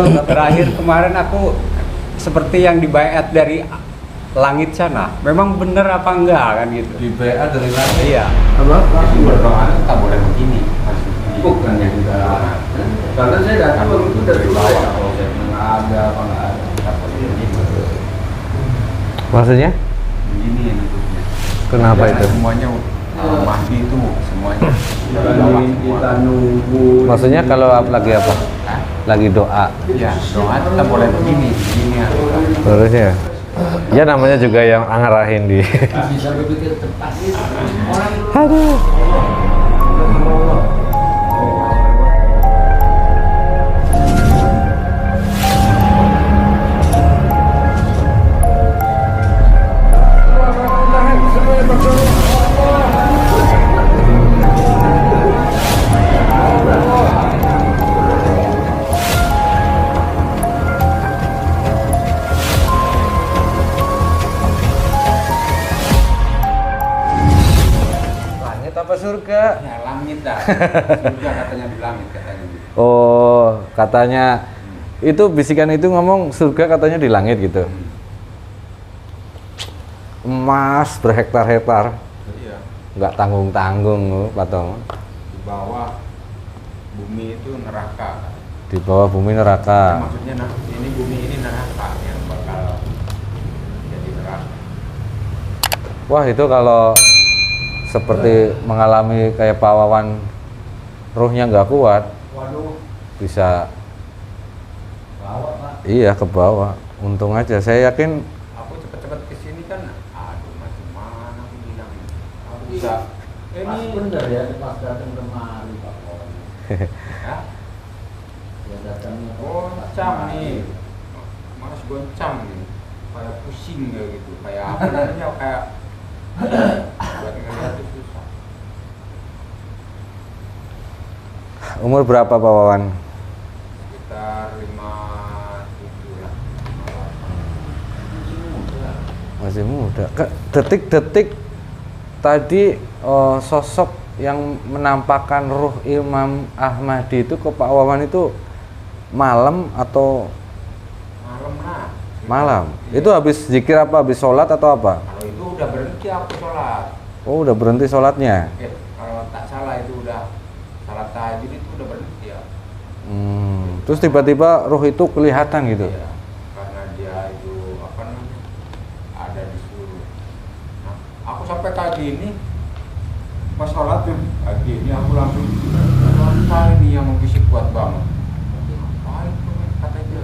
Terakhir kemarin aku seperti yang dibaiat dari langit sana. Memang bener apa enggak kan gitu? Dibaiat dari langit. Iya. Apa? Berdoa tak boleh begini. Bukan yang kita. Karena saya datang waktu itu dari bawah. Kalau saya nggak ada apa nggak ada. Tak boleh begini. Maksudnya? Begini yang bentuknya. Kenapa Karena itu? semuanya Mahdi itu semuanya. Kita nunggu. Maksudnya kalau lagi apa? Lagi doa. Ya, doa kita boleh begini ya. Terusnya? Ya namanya juga yang ngarahin di. Bisa berpikir tepat. Aduh. Langit apa surga? Ya, langit dah. Surga katanya di langit katanya. Oh, katanya itu bisikan itu ngomong surga katanya di langit gitu. Emas berhektar-hektar, Iya. nggak tanggung-tanggung, Pak Tong. Di bawah bumi itu neraka. Di bawah bumi neraka. Maksudnya ini bumi ini neraka yang bakal jadi neraka. Wah itu kalau seperti mengalami kayak Pak Wawan, ruhnya nggak kuat, Waduh, bisa bawa Pak. iya ke bawah. Untung aja, saya yakin Aku cepet-cepet kesini kan, aduh macam mana aku bilang. Aku bisa. Pas bener ya, pas datang kemari Pak Wawan. Ya, Ya datangnya goncang nih, mas goncang nih, kayak pusing kayak gitu, kayak apa namanya kayak buat ngeliat itu susah. umur berapa Pak Wawan? Sekitar 57 lah. Masih muda. Detik-detik tadi sosok yang menampakkan ruh Imam Ahmadi itu ke Pak Wawan itu malam atau Malam lah. malam? Iya. Itu habis zikir apa? Habis sholat atau apa? Kalau itu udah berhenti aku sholat. Oh udah berhenti sholatnya. Kalau tak salah itu udah salat tahajud itu udah berhenti ya. Terus tiba-tiba ruh itu kelihatan gitu. Iya, karena dia itu apa namanya ada di seluruh. Nah, aku sampai kayak gini pas sholat tuh kayak gini aku langsung apa ini yang mau bisik kuat banget. Apa itu kata dia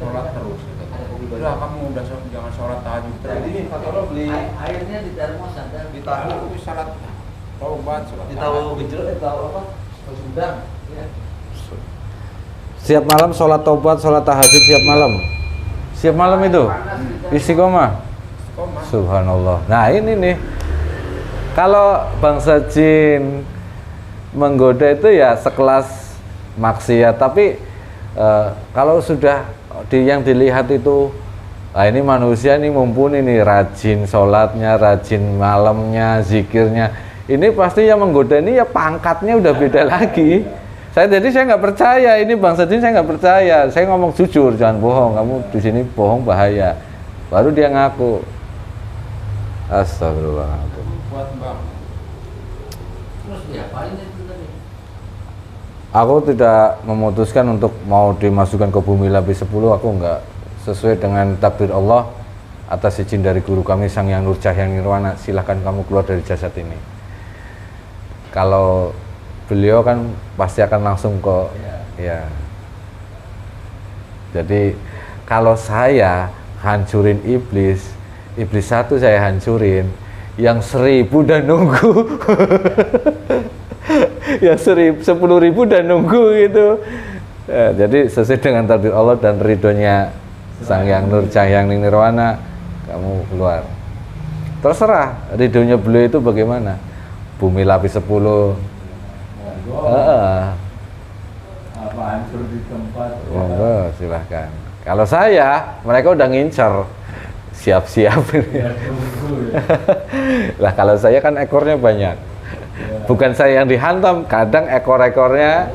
sholat terus. Udah kamu udah jangan sholat tahajud terus. Jadi Pak Toro beli airnya di termos ada. Aku sholat taubat sholat. Tahu gejol tahu apa? Sudang. Ya. Siap malam sholat taubat, sholat tahajud siap malam. Siap malam itu istiqomah. Koma. Subhanallah. Nah ini nih, kalau bangsa jin menggoda itu ya sekelas maksiat, tapi kalau sudah yang dilihat itu, nah ini manusia ini mumpuni nih, rajin sholatnya, rajin malamnya, zikirnya. Ini pasti yang menggoda ini ya pangkatnya udah beda lagi. Jadi saya nggak percaya ini bangsa jin, saya nggak percaya. Saya ngomong jujur, jangan bohong. Kamu di sini bohong bahaya. Baru dia ngaku. Astagfirullahaladzim. Kuat bang. Terus diapain itu tadi? Aku tidak memutuskan untuk mau dimasukkan ke bumi lapis 10. Aku nggak, sesuai dengan takdir Allah atas izin dari guru kami Sang Hyang Nur Cahyang Nirwana. Silahkan kamu keluar dari jasad ini. Kalau beliau kan pasti akan langsung ke ya. Jadi kalau saya hancurin iblis satu saya hancurin, yang 1000 udah nunggu. Yang 10.000 udah nunggu gitu. Ya, jadi sesuai dengan takdir Allah dan ridhonya Sang Hyang Nur Cahyang Nirwana, kamu keluar. Terserah ridhonya beliau itu bagaimana. Bumi lapis 10. Apa hancur di tempat? Monggo silahkan. Kalau saya, mereka udah ngincer, siap-siap. Lah kalau saya kan ekornya banyak, bukan saya yang dihantam, kadang ekor-ekornya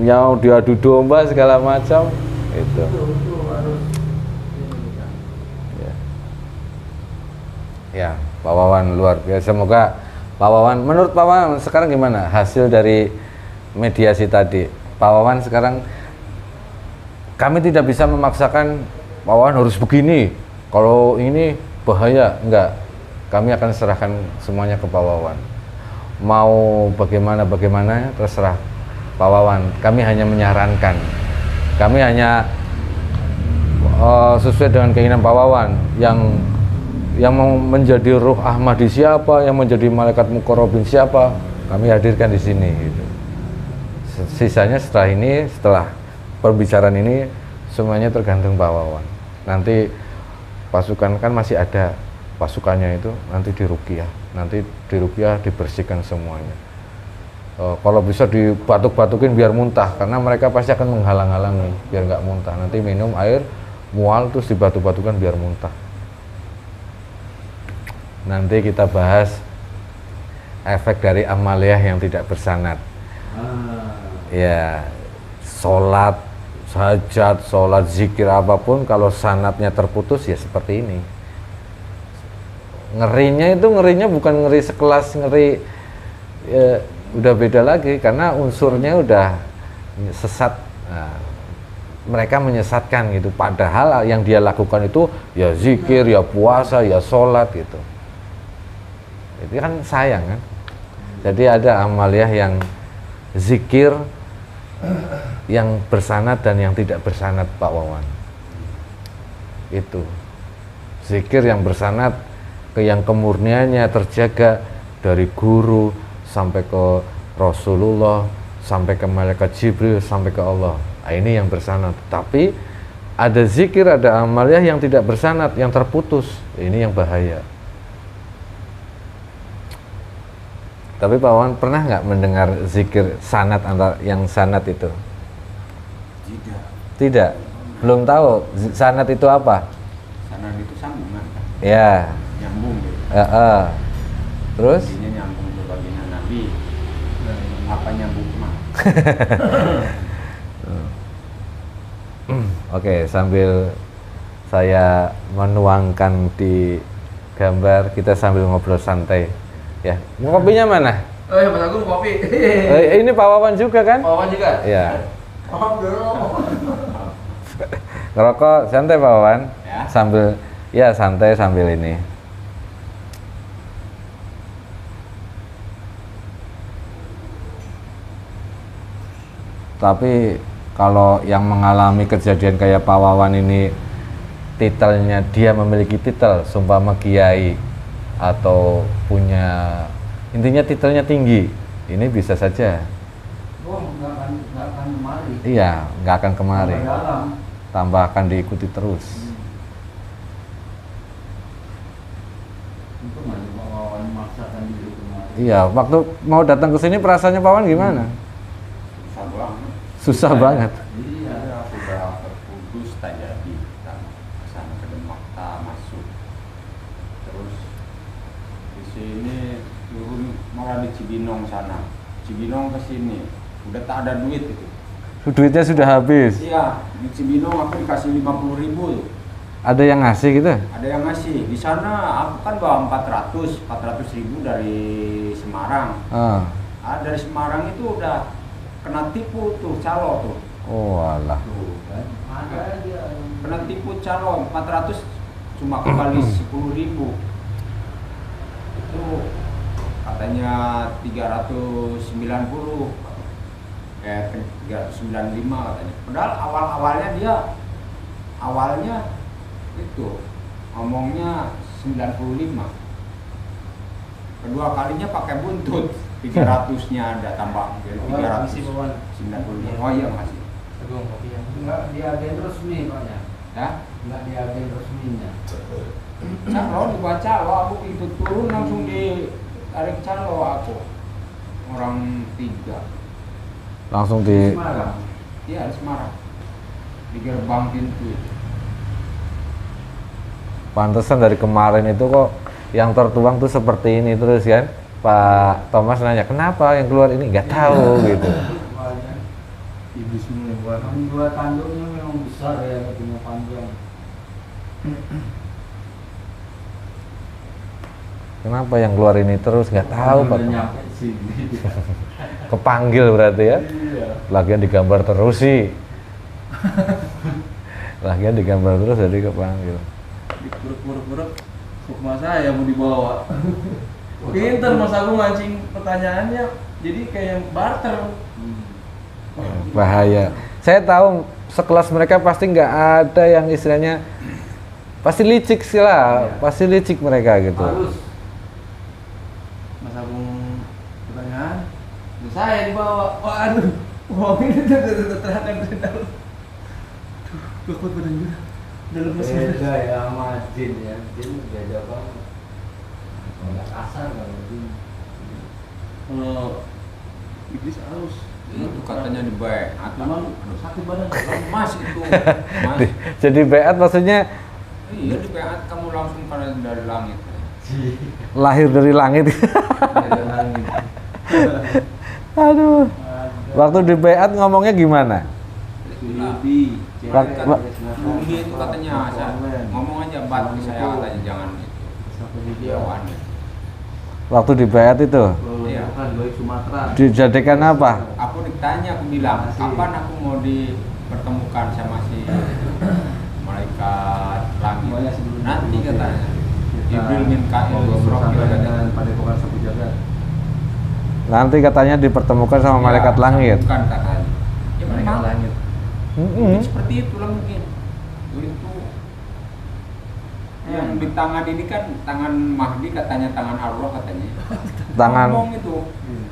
mau diadu domba segala macam itu. Itu harus ini kan. Ya, Pak Wawan luar biasa. Semoga Pak Wawan, menurut Pak Wawan sekarang gimana hasil dari mediasi tadi? Pak Wawan sekarang, kami tidak bisa memaksakan Pak Wawan harus begini. Kalau ini bahaya, enggak. Kami akan serahkan semuanya ke Pak Wawan. Mau bagaimana terserah Pak Wawan. Kami hanya menyarankan. Kami hanya sesuai dengan keinginan Pak Wawan yang mau menjadi ruh Ahmadi siapa, yang menjadi malaikat muqarrabin siapa, kami hadirkan di sini gitu. Sisanya setelah pembicaraan ini semuanya tergantung Pak Wawan. Nanti pasukan kan masih ada pasukannya itu, nanti di Ruqyah dibersihkan semuanya. Kalau bisa dibatuk-batukin biar muntah, karena mereka pasti akan menghalang-halangi biar nggak muntah. Nanti minum air mual terus dibatuk-batukan biar muntah. Nanti kita bahas efek dari amaliyah yang tidak bersanad. Ya, sholat, hajat, sholat, zikir apapun, kalau sanadnya terputus ya seperti ini. Ngerinya bukan ngeri sekelas ngeri, udah beda lagi, karena unsurnya udah sesat. Nah, mereka menyesatkan gitu, padahal yang dia lakukan itu ya zikir, ya puasa, ya sholat gitu. Itu kan sayang kan. Jadi ada amaliyah yang zikir yang bersanad dan yang tidak bersanad, Pak Wawan. Itu zikir yang bersanad yang kemurniannya terjaga dari guru sampai ke Rasulullah, sampai ke malaikat Jibril, sampai ke Allah. Nah, ini yang bersanad. Tapi ada zikir, ada amaliyah yang tidak bersanad, yang terputus. Ini yang bahaya. Tapi Pak Wawan pernah nggak mendengar zikir sanad antara yang sanad itu? Tidak. Belum tahu sanad itu apa? Sanad itu sambungan kan? Ya. Nyambung gitu. Terus? Intinya nyambung ke baginda Nabi. Apa nyambung kemana? Oke, sambil saya menuangkan di gambar, kita sambil ngobrol santai. Ya, kopinya mana? Oh ya, Mas Agung kopi. Ini Pak Wawan juga kan? Pak Wawan juga? Ya. Ngerokok santai Pak Wawan? Ya. Sambil, ya santai sambil ini. Tapi kalau yang mengalami kejadian kayak Pak Wawan ini, titelnya dia memiliki titel seumpama kiai atau punya, intinya titelnya tinggi, ini bisa saja. Oh, nggak akan kemari. Iya, nggak akan kemari. Sampai dalam. Tambah akan diikuti terus. Itu nggak Pak Wawan memaksakan diri kemari. Iya, waktu mau datang ke sini perasaannya Pak Wawan gimana? Susah banget. Susah banget. Iya. Sudah terputus tak jadi. Tak kesana ke Demak tak masuk. Terus di sini turun malah di Cibinong sana. Cibinong ke sini. Udah tak ada duit itu. Duitnya sudah habis. Iya, di Cibinong aku dikasih 50.000 tuh. Ada yang ngasih gitu? Ada yang ngasih. Di sana aku kan bawa 400.000 dari Semarang. Dari Semarang itu udah kena tipu tuh calo tuh. Oh alah. Tuh kan. Ada aja. Kena tipu calo 400 cuma kembali 10.000. Itu katanya 390. 395 katanya. Padahal awalnya itu ngomongnya 95. Kedua kalinya pakai buntut, 300-nya ada tambah jadi 395. Oh iya makasih. Enggak di agen resmi Pak ya. Ya, Enggak di agen resminya. calo dibaca calo aku itu turun langsung ditarik calo aku. Orang 3. Langsung di Semarang. Iya, di Semarang. Di gerbang pintu itu. pantesan dari kemarin itu kok yang tertuang tuh seperti ini terus kan. Pak Thomas nanya kenapa yang keluar ini, nggak tahu gitu. Iblis semua buat. Dua tanduknya memang besar ya, punya panjang. Kenapa yang keluar ini terus nggak tahu Pak. Udah nyampe sini. Kepanggil berarti ya. Iya. Lagian digambar terus sih. Lagian digambar terus jadi kepanggil. Dikuruk-kuruk hukma saya mau dibawa. Pinter Mas Agung mancing pertanyaannya, jadi kayak barter. Bahaya. Saya tahu sekelas mereka pasti nggak ada yang istilahnya pasti licik sih lah, pasti licik mereka gitu. Harus Mas Agung pertanyaan, terus saya dibawa. Waduh, wah ini terangkan dari dalam. Tuh, kuat badan gue. Dalam mesin. Beda ya sama jin ya, jin beda banget. Nggak kasar kalau jin. Kalau iblis halus. Itu katanya di baik. Memang sakit badan. Mas itu, Mas. Jadi beat maksudnya Iya di baik kamu langsung pada dari langit. lahir dari langit. Beda langit. Aduh. Waktu di beat ngomongnya gimana? Lebih. Ini itu katanya saya ngomong aja bat saya katanya jangan itu. Dia wanita. Waktu di beat itu Iya. Kan baik Sumatera. dijadikan apa? Aku ditanya, aku bilang, kapan aku mau dipertemukan sama si malaikat langit? Nanti katanya. Jibril Mikail Israfil katanya. Padepokan Sapu Jagat. Nanti katanya dipertemukan sama Ya, malaikat langit. Bukan katanya. Ya Malaikat memang langit. Mm-mm. seperti itulah mungkin. Itu yang di tangan ini kan tangan Mahdi katanya tangan Allah katanya. Tangan Ngomong itu,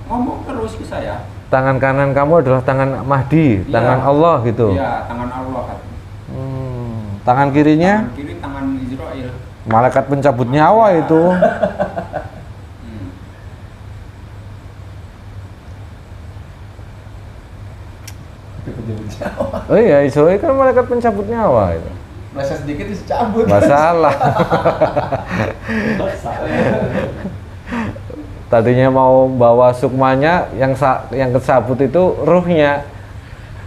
ngomong terus ke saya. tangan kanan kamu adalah tangan Mahdi, Iya. tangan Allah gitu. Iya, tangan Allah katanya. Tangan kirinya Tangan kiri tangan Israel. malaikat pencabut nyawa itu. Hmm. Oh iya, Israel kan malaikat pencabut nyawa itu. Meleset sedikit dicabut. Masalah. Tadinya mau bawa sukmanya, yang kesabut itu ruhnya.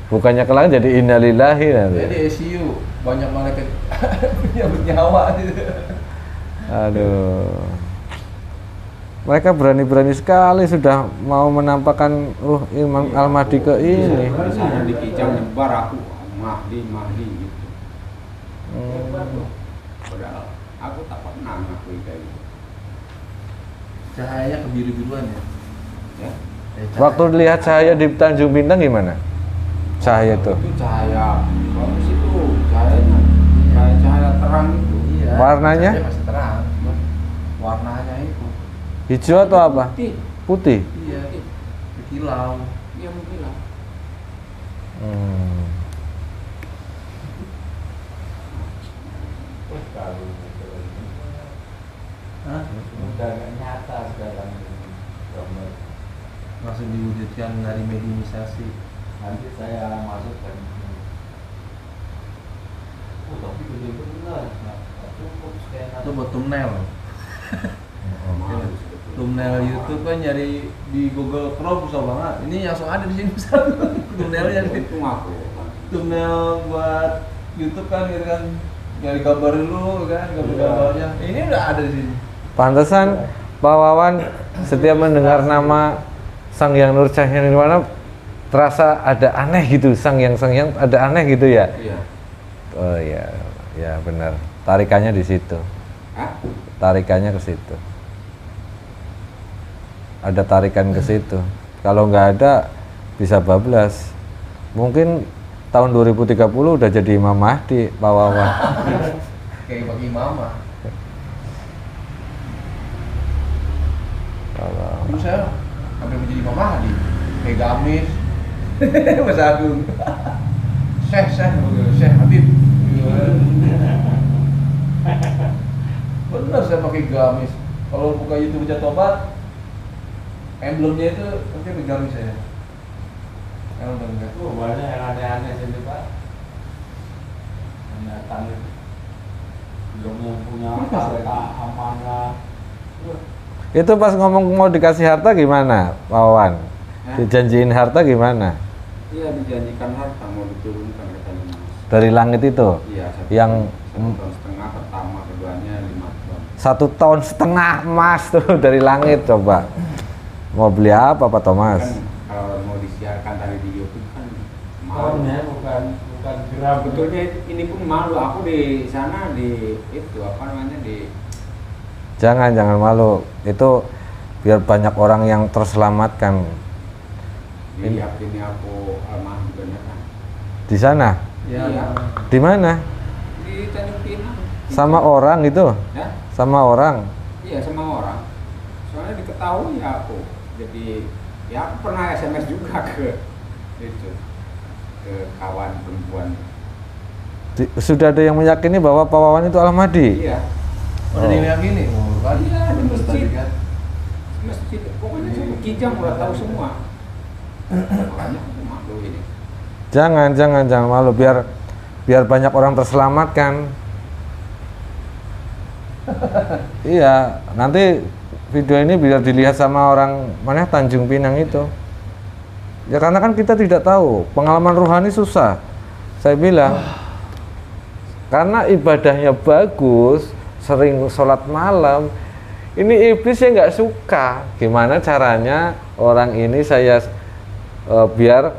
Bukannya ke langit jadi innalillahi nanti. Jadi ICU banyak malaikat punya bernyawa gitu. Aduh. Mereka berani-berani sekali sudah mau menampakkan ruh Imam Al-Mahdi ke ini. Di sana di Kijang nyebar aku Mahdi gitu. Padahal aku tak pernah ngakui kayak gitu. Cahayanya kebiru-biruan ya. Ya. Waktu lihat cahaya di Tanjung Bintang gimana? Cahaya itu. Itu cahaya bagus itu cahayanya. Cahaya terang itu. Iya. Warnanya? Cahaya masih terang. Warnanya itu. Hijau atau apa? Putih. Putih. Iya. Kilau. Dia menghilang. Hmm. Hah? Udah nggak nyata sekarang ini. Gambar. Langsung diwujudkan dari mediumisasi. Nanti saya masukkan. Oh tapi gede benar. Nggak cukup scan. Itu buat thumbnail. Mahal. Thumbnail YouTube kan nyari di Google Chrome susah banget. Ini langsung ada di sini misalnya. Thumbnailnya nih. Itu ngaku. Thumbnail buat YouTube kan gitu kan. Nyari gambar dulu kan, gambar-gambarnya. Ini udah ada di sini. Pantesan Pak Wawan setiap mendengar nama Sang Hyang Nur Cahya Nirwana terasa ada aneh gitu, Sang Hyang ada aneh gitu ya. Iya. Oh iya, ya benar. Tarikannya di situ. Hah? Tarikannya ke situ. Ada tarikan ke situ. Kalau nggak ada bisa bablas. Mungkin tahun 2030 udah jadi Imam Mahdi, Pak Wawan. Kayak bagi mama. Dulu saya hampir menjadi Imam Mahdi. Kayak gamis. Mas Agung. Syekh Habib. Bener saya pakai gamis. Kalau buka YouTube Baca Tobat, emblemnya itu nanti pakai gamis saya. Emang enggak. Oh, banyak yang aneh-aneh sini Pak. Pendatang itu. Belum yang punya harta amanah. Itu pas ngomong mau dikasih harta gimana, Pak Wawan? Hah? Dijanjiin harta gimana? Iya, dijanjikan harta mau diturunkan katanya Mas. Dari langit itu. Iya, Yang 1,5 tahun pertama, keduanya 5 ton. 1,5 ton emas tuh dari langit coba. Mau beli apa Pak Thomas? Kan kalau mau disiarkan tadi di YouTube kan Ton malu. ya, bukan gram. Sebetulnya ini pun malu, aku di sana di itu apa namanya di Jangan malu. Itu biar banyak orang yang terselamatkan diyakini aku almarhum beneran. di sana. Ya, Iya. Di mana? Di Tanjung Pinang. Sama orang itu? Ya? Sama orang. Iya, sama orang. Soalnya diketahui ya aku. Jadi ya aku pernah SMS juga ke itu ke kawan perempuan. Sudah ada yang meyakini bahwa Pak Wawan itu Al-Mahdi? Iya. Udah diyakini. Oh, kan? Iya, di Terus tadi masjid. kan. Masjid. Pokoknya saya Kijang udah tahu semua. Makanya aku malu ini. Jangan malu biar banyak orang terselamatkan. Iya, nanti video ini biar dilihat sama orang mana Tanjung Pinang itu. Ya karena kan kita tidak tahu, pengalaman rohani susah. Saya bilang karena ibadahnya bagus, sering sholat malam, ini iblis ya nggak suka. Gimana caranya orang ini saya biar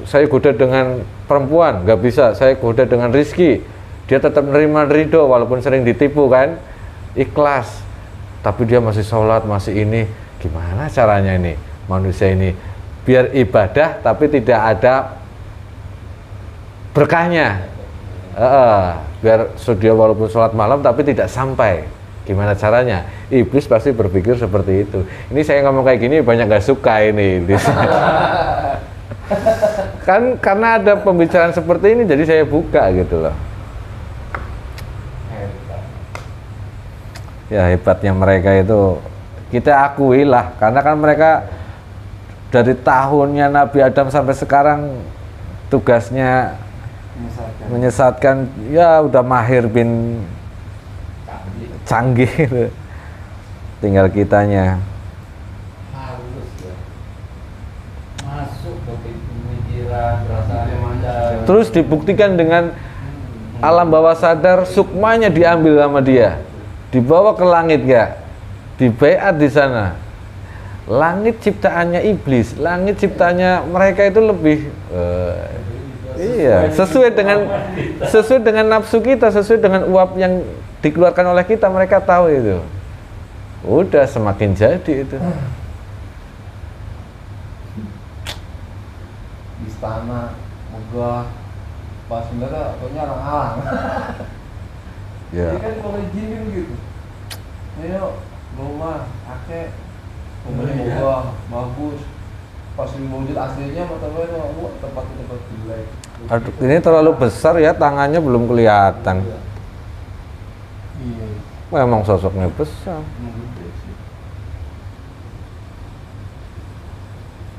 saya goda dengan perempuan, nggak bisa. Saya goda dengan rizki, dia tetap menerima ridho walaupun sering ditipu kan, ikhlas. Tapi dia masih sholat, masih ini. Gimana caranya ini manusia ini biar ibadah tapi tidak ada berkahnya. Biar dia walaupun sholat malam tapi tidak sampai. Gimana caranya? Iblis pasti berpikir seperti itu. Ini saya ngomong kayak gini banyak gak suka ini. Kan karena ada pembicaraan seperti ini jadi saya buka gitu loh. Ya hebatnya mereka itu kita akui lah, karena kan mereka dari tahunnya Nabi Adam sampai sekarang tugasnya menyesatkan, ya udah mahir bin canggih gitu. Tinggal kitanya. Harus ya masuk ke pemikiran, perasaan yang ada. Terus dibuktikan dengan alam bawah sadar, sukmanya diambil sama dia, dibawa ke langit ya, dibaiat di sana. Langit ciptaannya iblis, langit ciptaannya mereka itu lebih iya, sesuai dengan nafsu kita, sesuai dengan uap yang dikeluarkan oleh kita, mereka tahu itu. Udah semakin jadi itu. Istana, megah, pas sebenarnya pokoknya orang-orang. Ya. Jadi kan kalau izin kan gitu. Ayo, rumah, akeh, rumahnya megah, bagus. Pas wujud aslinya mata gue tempat jelek. Aduh, ini terlalu besar ya, tangannya belum kelihatan. Iya. Memang sosoknya besar. Gede sih.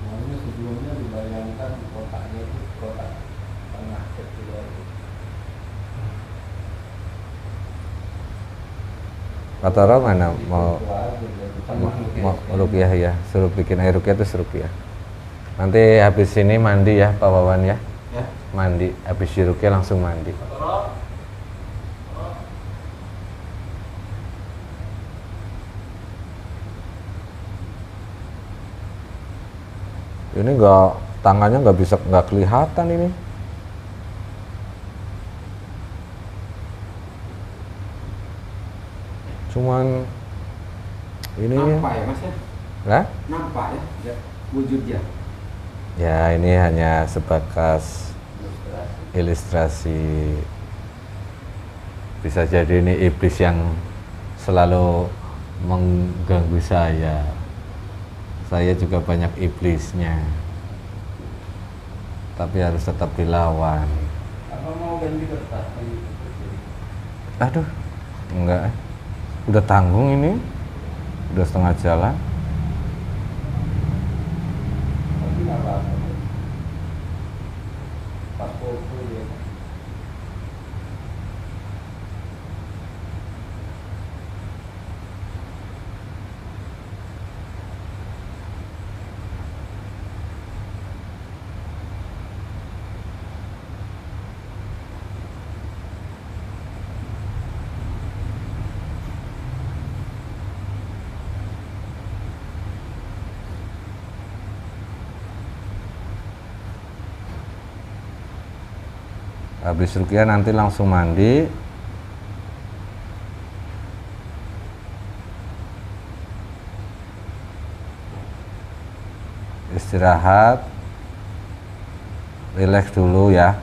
Makanya sebelumnya dibayangkan kotaknya itu kotak tengah kecil aja. Kata orang mana mau Itu aja, jadi mau ruqyah ya, suruh bikin air ruqyah terus ruqyah. Nanti habis ini mandi ya Pak Wawan ya. Ya. Mandi, habis di ruqyah langsung mandi. Ini tangannya nggak kelihatan ini. Cuman ini Nampak ya Mas ya? lah. Nampak ya wujudnya. Ya ini hanya sebatas ilustrasi. Bisa jadi ini iblis yang selalu mengganggu saya. Saya juga banyak iblisnya. Tapi harus tetap dilawan. apa mau ganti kertas lagi? Aduh, enggak. Udah tanggung ini. Udah setengah jalan. Tapi nggak apa-apa. Pas foto ya. Habis ruqyah nanti langsung mandi. Istirahat, rileks dulu ya.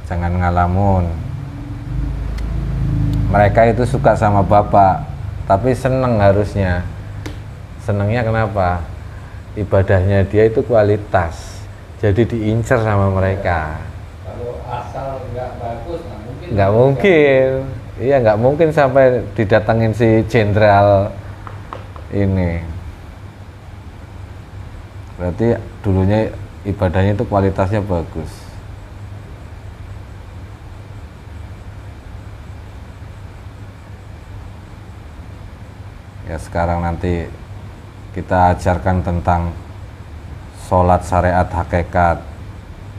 Jangan ngalamun. Mereka itu suka sama bapak, tapi seneng harusnya. Senengnya kenapa? Ibadahnya dia itu kualitas, jadi diincar sama mereka. Kalau asal nggak bagus, nggak mungkin. Nggak mungkin, iya nggak mungkin sampai didatengin si jenderal ini. Berarti dulunya ibadahnya itu kualitasnya bagus. Ya sekarang nanti kita ajarkan tentang sholat syariat hakikat,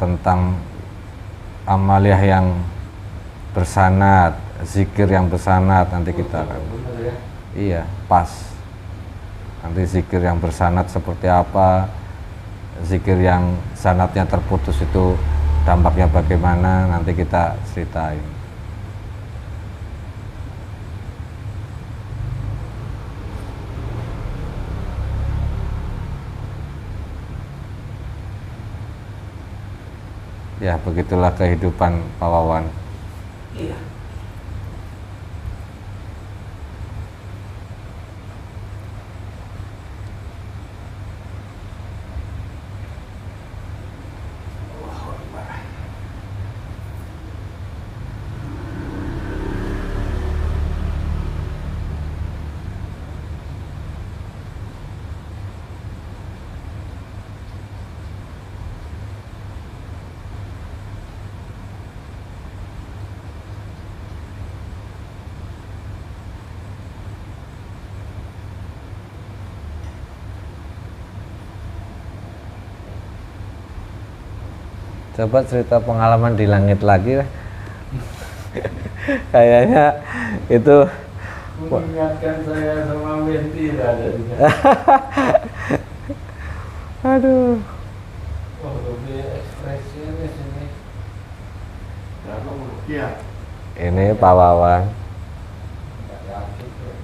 tentang amaliyah yang bersanad, zikir yang bersanad nanti kita akan. Bener ya. Iya, pas. Nanti zikir yang bersanad seperti apa, zikir yang sanadnya terputus itu dampaknya bagaimana, nanti kita ceritain. Ya, begitulah kehidupan Pak Wawan. Iya. Coba cerita pengalaman di langit lagi lah. Kayaknya itu Mengingatkan saya sama Wenti ada di sana. aduh. Oh, lebih ekspresinya di sini. Berapa rupiah? Ini Pak Wawan. Nggak yakin tuh.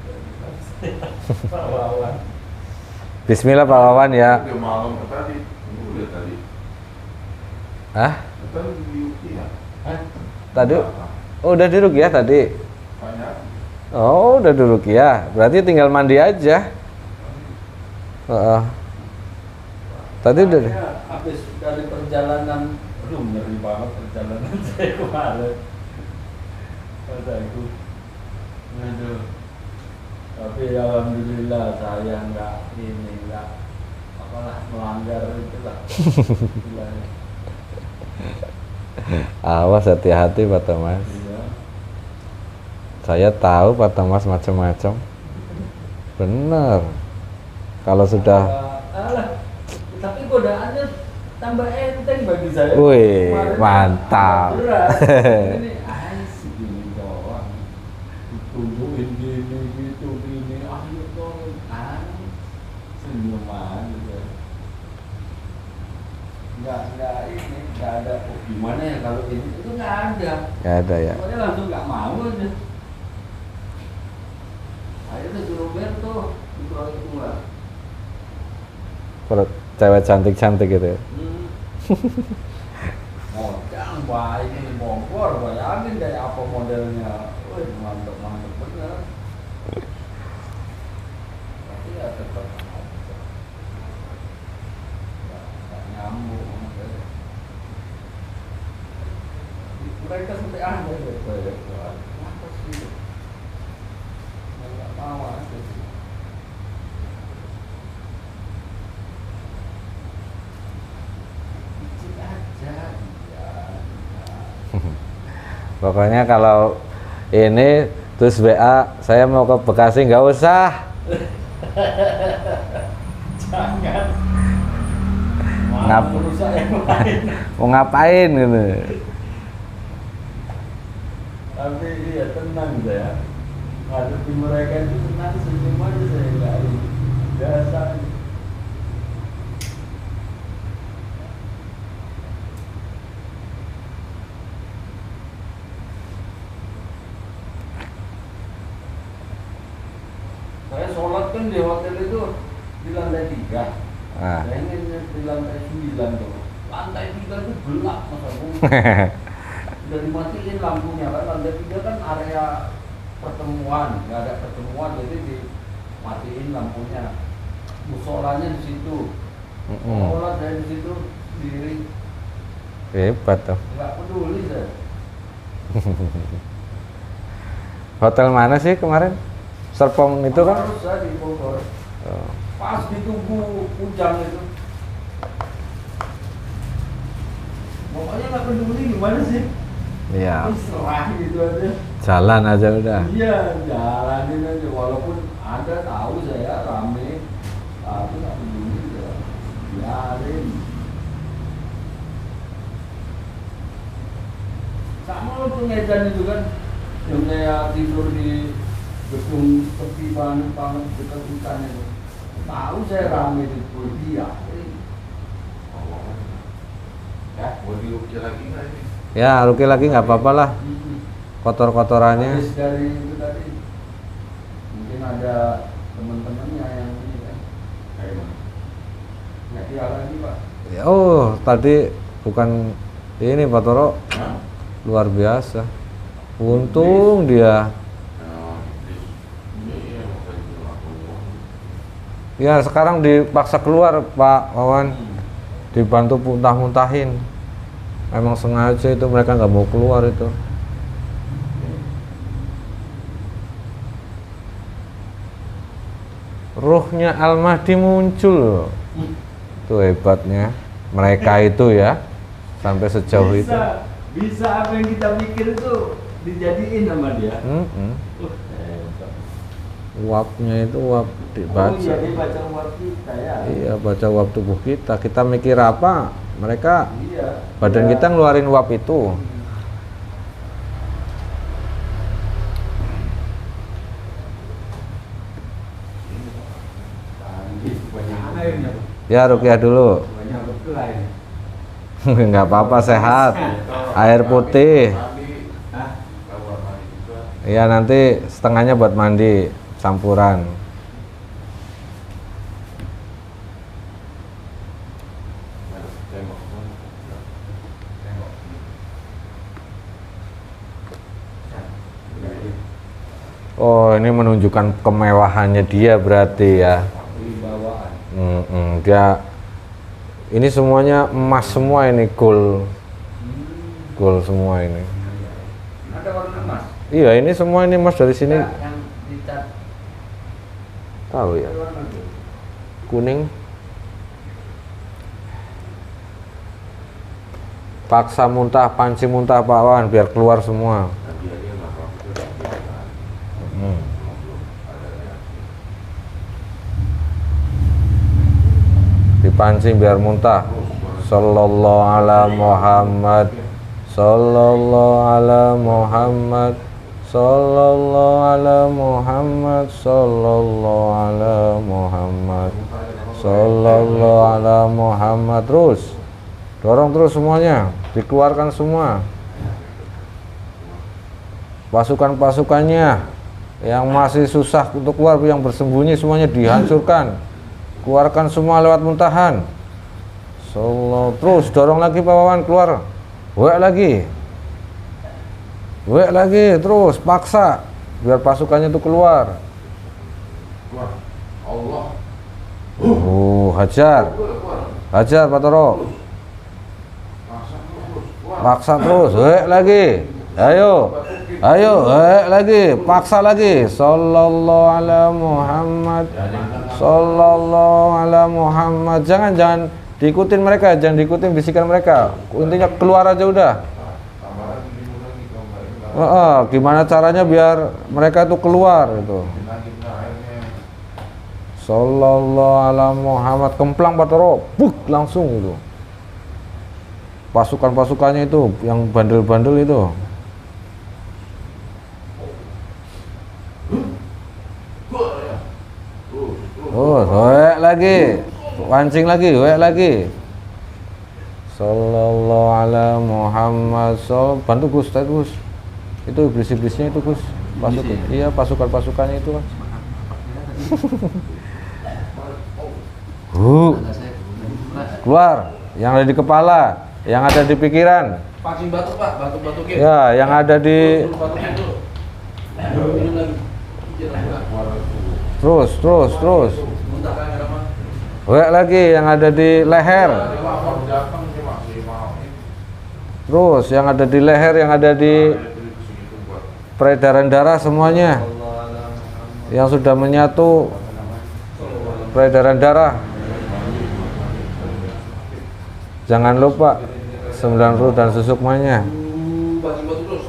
Pak Wawan. Bismillah Pak Wawan ya. Udah malam tadi. Udah tadi. Hah? Tadi di rupiah. Tadi oh, udah diruqyah tadi. Banyak. Oh, udah diruqyah. Berarti tinggal mandi aja. Heeh. Tadi udah. Habis dari perjalanan, aduh ngeri banget perjalanan saya kemarin. Masa itu, aduh. Tapi alhamdulillah saya nggak apalah melanggar itu lah. Istilahnya. Awas, hati-hati Pak Thomas. Iya. Saya tahu Pak Thomas macam-macam. Bener. Kalau sudah Alah, tapi godaannya tambah enteng bagi saya. Wih, Kemarin mantap. berat. Ini asik gini doang. Tunjukin gini gitu gini. Ayo dong, senyum aja. Nggak ini, nggak ada. Oh, gimana ya kalau ini itu nggak ada. nggak ada ya. Pokoknya langsung nggak mau aja. Ayo tuh suruh Berto, itu lagi keluar. Perut cewek cantik-cantik gitu ya. Mojang, wah ini Bogor, bayangin kayak apa modelnya. Wih, mantep bener. Tapi ya tetap nggak nyambung sama saya. Mereka sampai aneh deh, kenapa sih? Nggak mau aja sih. Dikit aja, iya. Pokoknya kalau ini terus WA saya mau ke Bekasi nggak usah. Jangan. Ngap- Malah merusak yang lain. Mau ngapain gitu. Tapi iya tenang saya. ngadepi mereka itu senang senyum aja saya nggak ada biasa. Saya sholat kan di hotel itu di lantai 3. Ah. Saya ingin di lantai 9 tuh. Lantai 3 itu gelap masa aku. Udah dimatiin lampunya kan, lantai 3 kan area pertemuan, nggak ada pertemuan jadi dimatiin lampunya. Musolanya di situ. Sholat saya di situ sendiri. Hebat tuh. Nggak peduli saya. Hotel mana sih kemarin? Serpong itu kan? Harus saya di Bogor. Oh. Pas ditunggu Ujang itu. Pokoknya nggak peduli gimana sih. Iya. Serah gitu aja. Jalan aja udah. Iya, jalanin aja. Walaupun ada tahu saya rame, tapi nggak peduli ya. Biarin. Sama waktu ngedan itu kan, yang saya tidur di gedung tepi banget dekat hutan itu. Tahu saya rame di dia. Ya, mau diukir lagi nggak ini? Ya, Ruki lagi nggak apa-apa lah. Kotor-kotorannya. Habis dari itu tadi, mungkin ada teman-temannya yang ini kan. Kayak mana? Nanti lagi Pak. Ya, oh, tadi bukan ini Pak Toro. Hah? Luar biasa. Untung dia. Ya, sekarang dipaksa keluar Pak Wawan. Dibantu muntah-muntahin. Emang sengaja itu mereka nggak mau keluar itu. Ruhnya Al-Mahdi muncul. Itu hebatnya mereka itu ya. Sampai sejauh itu. Bisa apa yang kita pikir itu dijadiin sama dia. Hebat. Uapnya itu uap dibaca. Oh iya, dia baca uap kita ya. Iya, baca uap tubuh kita. Kita mikir apa, mereka Iya. badan kita ngeluarin uap itu. Banyak airnya. Ya, Rukiah dulu. Banyak betul airnya. Nggak apa-apa, sehat. Air putih. Hah? Buat mandi juga. Iya, nanti setengahnya buat mandi, campuran. Tengok. Tengok. Oh, ini menunjukkan kemewahannya dia berarti ya. Wibawaan. Dia ini semuanya emas semua ini, gold semua ini. Ada warna emas. Iya, ini semua ini emas dari sini. Ya, yang dicat Tahu ya, warna itu. kuning. Paksa muntah, pancing muntah Pak Wan biar keluar semua. Dipancing biar muntah. Sallallahu ala Muhammad. Sallallahu ala Muhammad. Sallallahu ala Muhammad. Sallallahu ala Muhammad. Sallallahu ala Muhammad. Terus dorong terus semuanya, dikeluarkan semua. Pasukan-pasukannya yang masih susah untuk keluar, yang bersembunyi semuanya dihancurkan. Keluarkan semua lewat muntahan. Sallallahu, terus dorong lagi Pak Wawan keluar. Wek lagi, terus paksa biar pasukannya itu keluar. Allah. Hajar Pak Toro. Paksa terus, wek lagi. Ayo, wek lagi, paksa lagi. Sallallahu ala Muhammad. Sallallahu ala Muhammad. Jangan diikutin mereka, jangan diikutin bisikan mereka. Intinya keluar aja udah. Gimana caranya biar mereka itu keluar itu. Sallallahu ala Muhammad. Kemplang Pak Toro, buk langsung itu. Pasukan-pasukannya itu yang bandel-bandel itu. Oh, hoek lagi. Pancing lagi, hoek lagi. Sallallahu ala Muhammad bantu Gus, Gus. Itu iblis-iblisnya itu Gus. Pasukan, iya pasukan-pasukannya itu Mas. Keluar, yang ada di kepala, yang ada di pikiran. Pancing batuk Pak, batuk-batukin. Ya, yang ada di Batukin dulu. Ini lagi. terus. Muntah kan ada mah. Hoek lagi yang ada di leher. Terus yang ada di leher, yang ada di peredaran darah semuanya. Yang sudah menyatu peredaran darah. Jangan lupa 9 ruh dan susukmanya. Pancing batuk terus.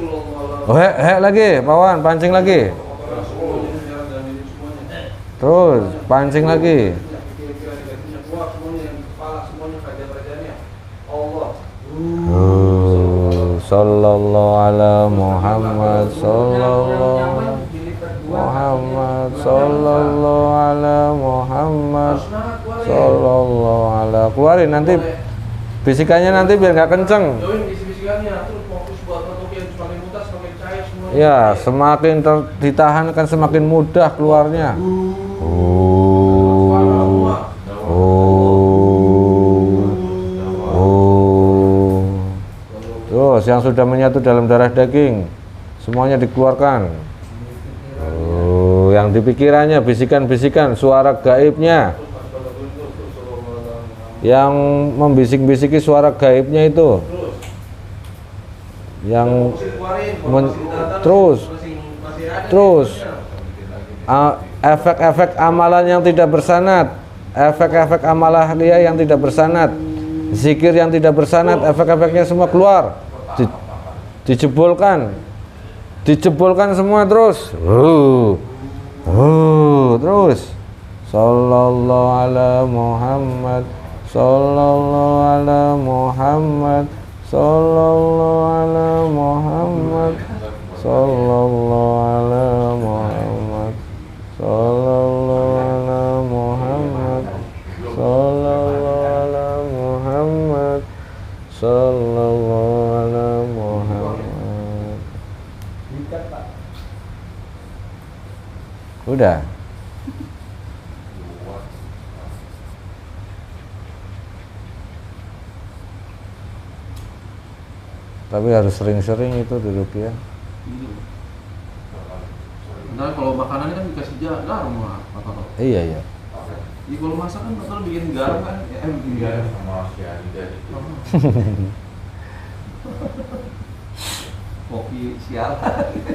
Hek lagi, Pawan, pancing lagi. Terus pancing lagi. Sallallahu ala Muhammad sallallahu Muhammad sallallahu ala Muhammad sallallahu ala. Keluarin nanti bisikannya nanti biar nggak kenceng. Ya, semakin ditahan kan semakin mudah keluarnya. Terus yang sudah menyatu dalam darah daging semuanya dikeluarkan. Yang di pikirannya bisikan-bisikan suara gaibnya. Yang membisik-bisiki suara gaibnya itu. Yang terus efek-efek amalan yang tidak bersanad, efek-efek amalia yang tidak bersanad, zikir yang tidak bersanad, efek-efeknya semua keluar, dijebolkan semua terus. Terus sallallahu ala Muhammad sallallahu ala Muhammad sallallahu ala Muhammad sallallahu ala Muhammad sallallahu ala Muhammad sallallahu ala Muhammad sallallahu ala Muhammad. Udah. Tapi harus sering-sering itu duduk ya. Nah kalau makanannya kan dikasih garam Pak. Iya. Iya kalau masak kan bakal bikin garam kan. Bikin garam sama si Adida itu.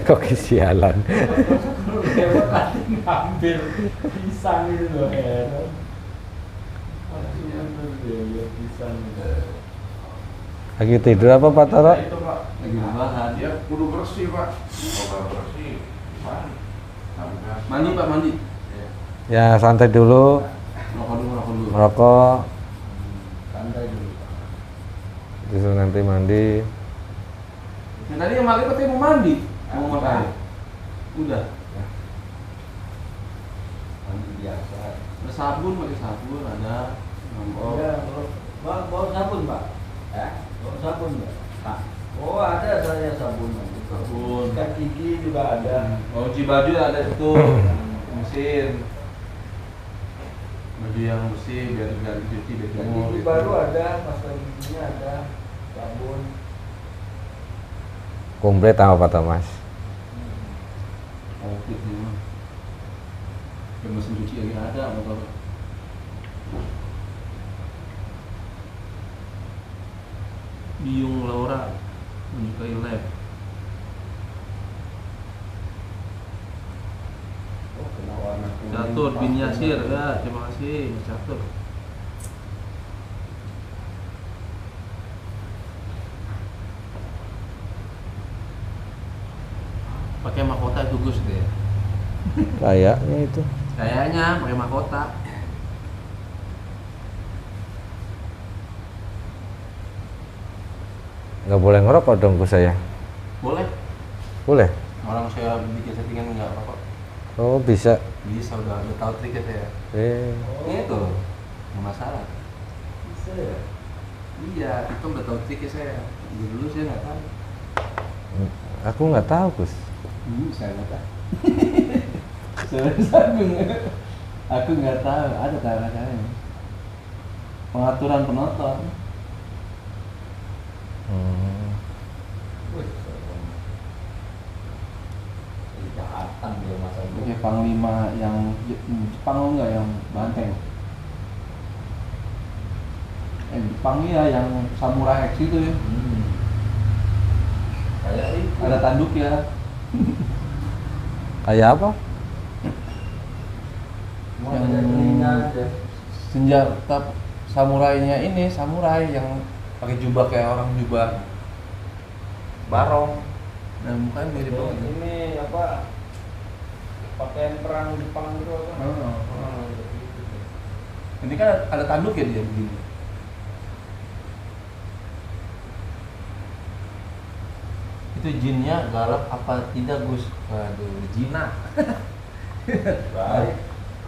Koki sialan. Ngambil pisang itu loh, heran. Pisang. Lagi tidur apa Pak Taro? Itu Pak. Lagi bahan. Dia kudu bersih Pak. Kalau bersih, Mandi Pak, mandi. Ya santai dulu, Rokok dulu. merokok, Santai dulu. terus nanti mandi. Yang tadi yang malam katanya mau mandi, mau makan. Udah. Mandi biasa. Ada sabun, pakai sabun, ada. Oh, bawa sabun Pak? Bawa sabun nggak? Pak. Oh ada saya sabun. Sabun. Sikat gigi juga ada. Oh, cuci baju ada itu, mesin. Baju yang bersih biar nggak dicuci biar Sikat jemur. gigi baru ada, pasta giginya ada, sabun. Komplit apa Pak Thomas? Komplit nih mah. Yang mesin cuci lagi ada, motor. Biung Laura menyukai lab. Oh kena warna kuning. Catur bin Yasir ya, terima kasih Mas Catur. Pakai mahkota itu Gus deh. Kayaknya itu. Kayaknya pakai mahkota. Nggak boleh ngerokok dong Bu saya. Boleh. Boleh? Orang saya bikin settingan nggak apa-apa. Oh bisa. Bisa, udah tahu triknya saya. Itu nggak masalah. Bisa ya? Iya, itu udah tahu triknya saya. Dulu saya nggak tahu. Aku nggak tahu Gus. Saya nggak tahu. Aku nggak tahu. Ada cara-caranya. Pengaturan penonton. Wih, kejahatan dia masa itu. Kayak panglima yang Jepang enggak yang banteng. Jepang ya yang samurai X itu ya. Kayak itu. Ada tanduk ya. Kayak apa? Cuma ada telinga aja. Senjata samurainya ini samurai yang pakai jubah kayak orang jubah barong. Dan mukanya mirip banget. Ini apa? Pakaian perang Jepang itu apa? Ini kan ada tanduk ya dia begini. Itu jinnya galak apa tidak Gus? Waduh, jinak. Baik.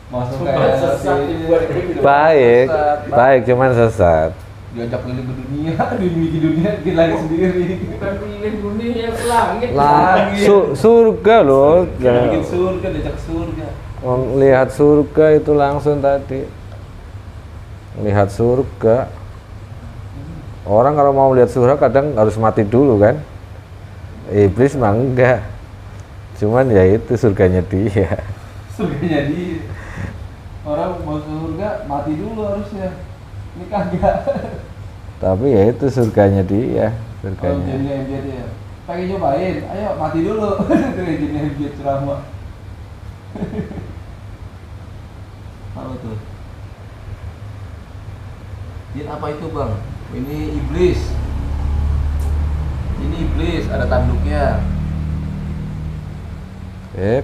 Masuk Cuma kayak sesat si- dibuat gitu. Baik, Sesat. baik cuman sesat. Diajak keliling ke dunia, di dunia bikin lagi sendiri. Bukan keliling dunia ke langit. Surga loh. Bikin surga, diajak surga. Lihat surga itu langsung tadi. Lihat surga. Orang kalau mau lihat surga kadang harus mati dulu kan. Iblis mah enggak. Cuman ya itu surganya dia. Surganya dia. Orang mau surga mati dulu harusnya. Ini kagak. Tapi ya itu surganya dia, Kalau surganya. jadinya MJ dia. Pengen nyobain, ayo mati dulu. Itu jadinya MJ ceramah. Apa tuh? Jin apa itu bang? Ini iblis. Ini iblis, ada tanduknya.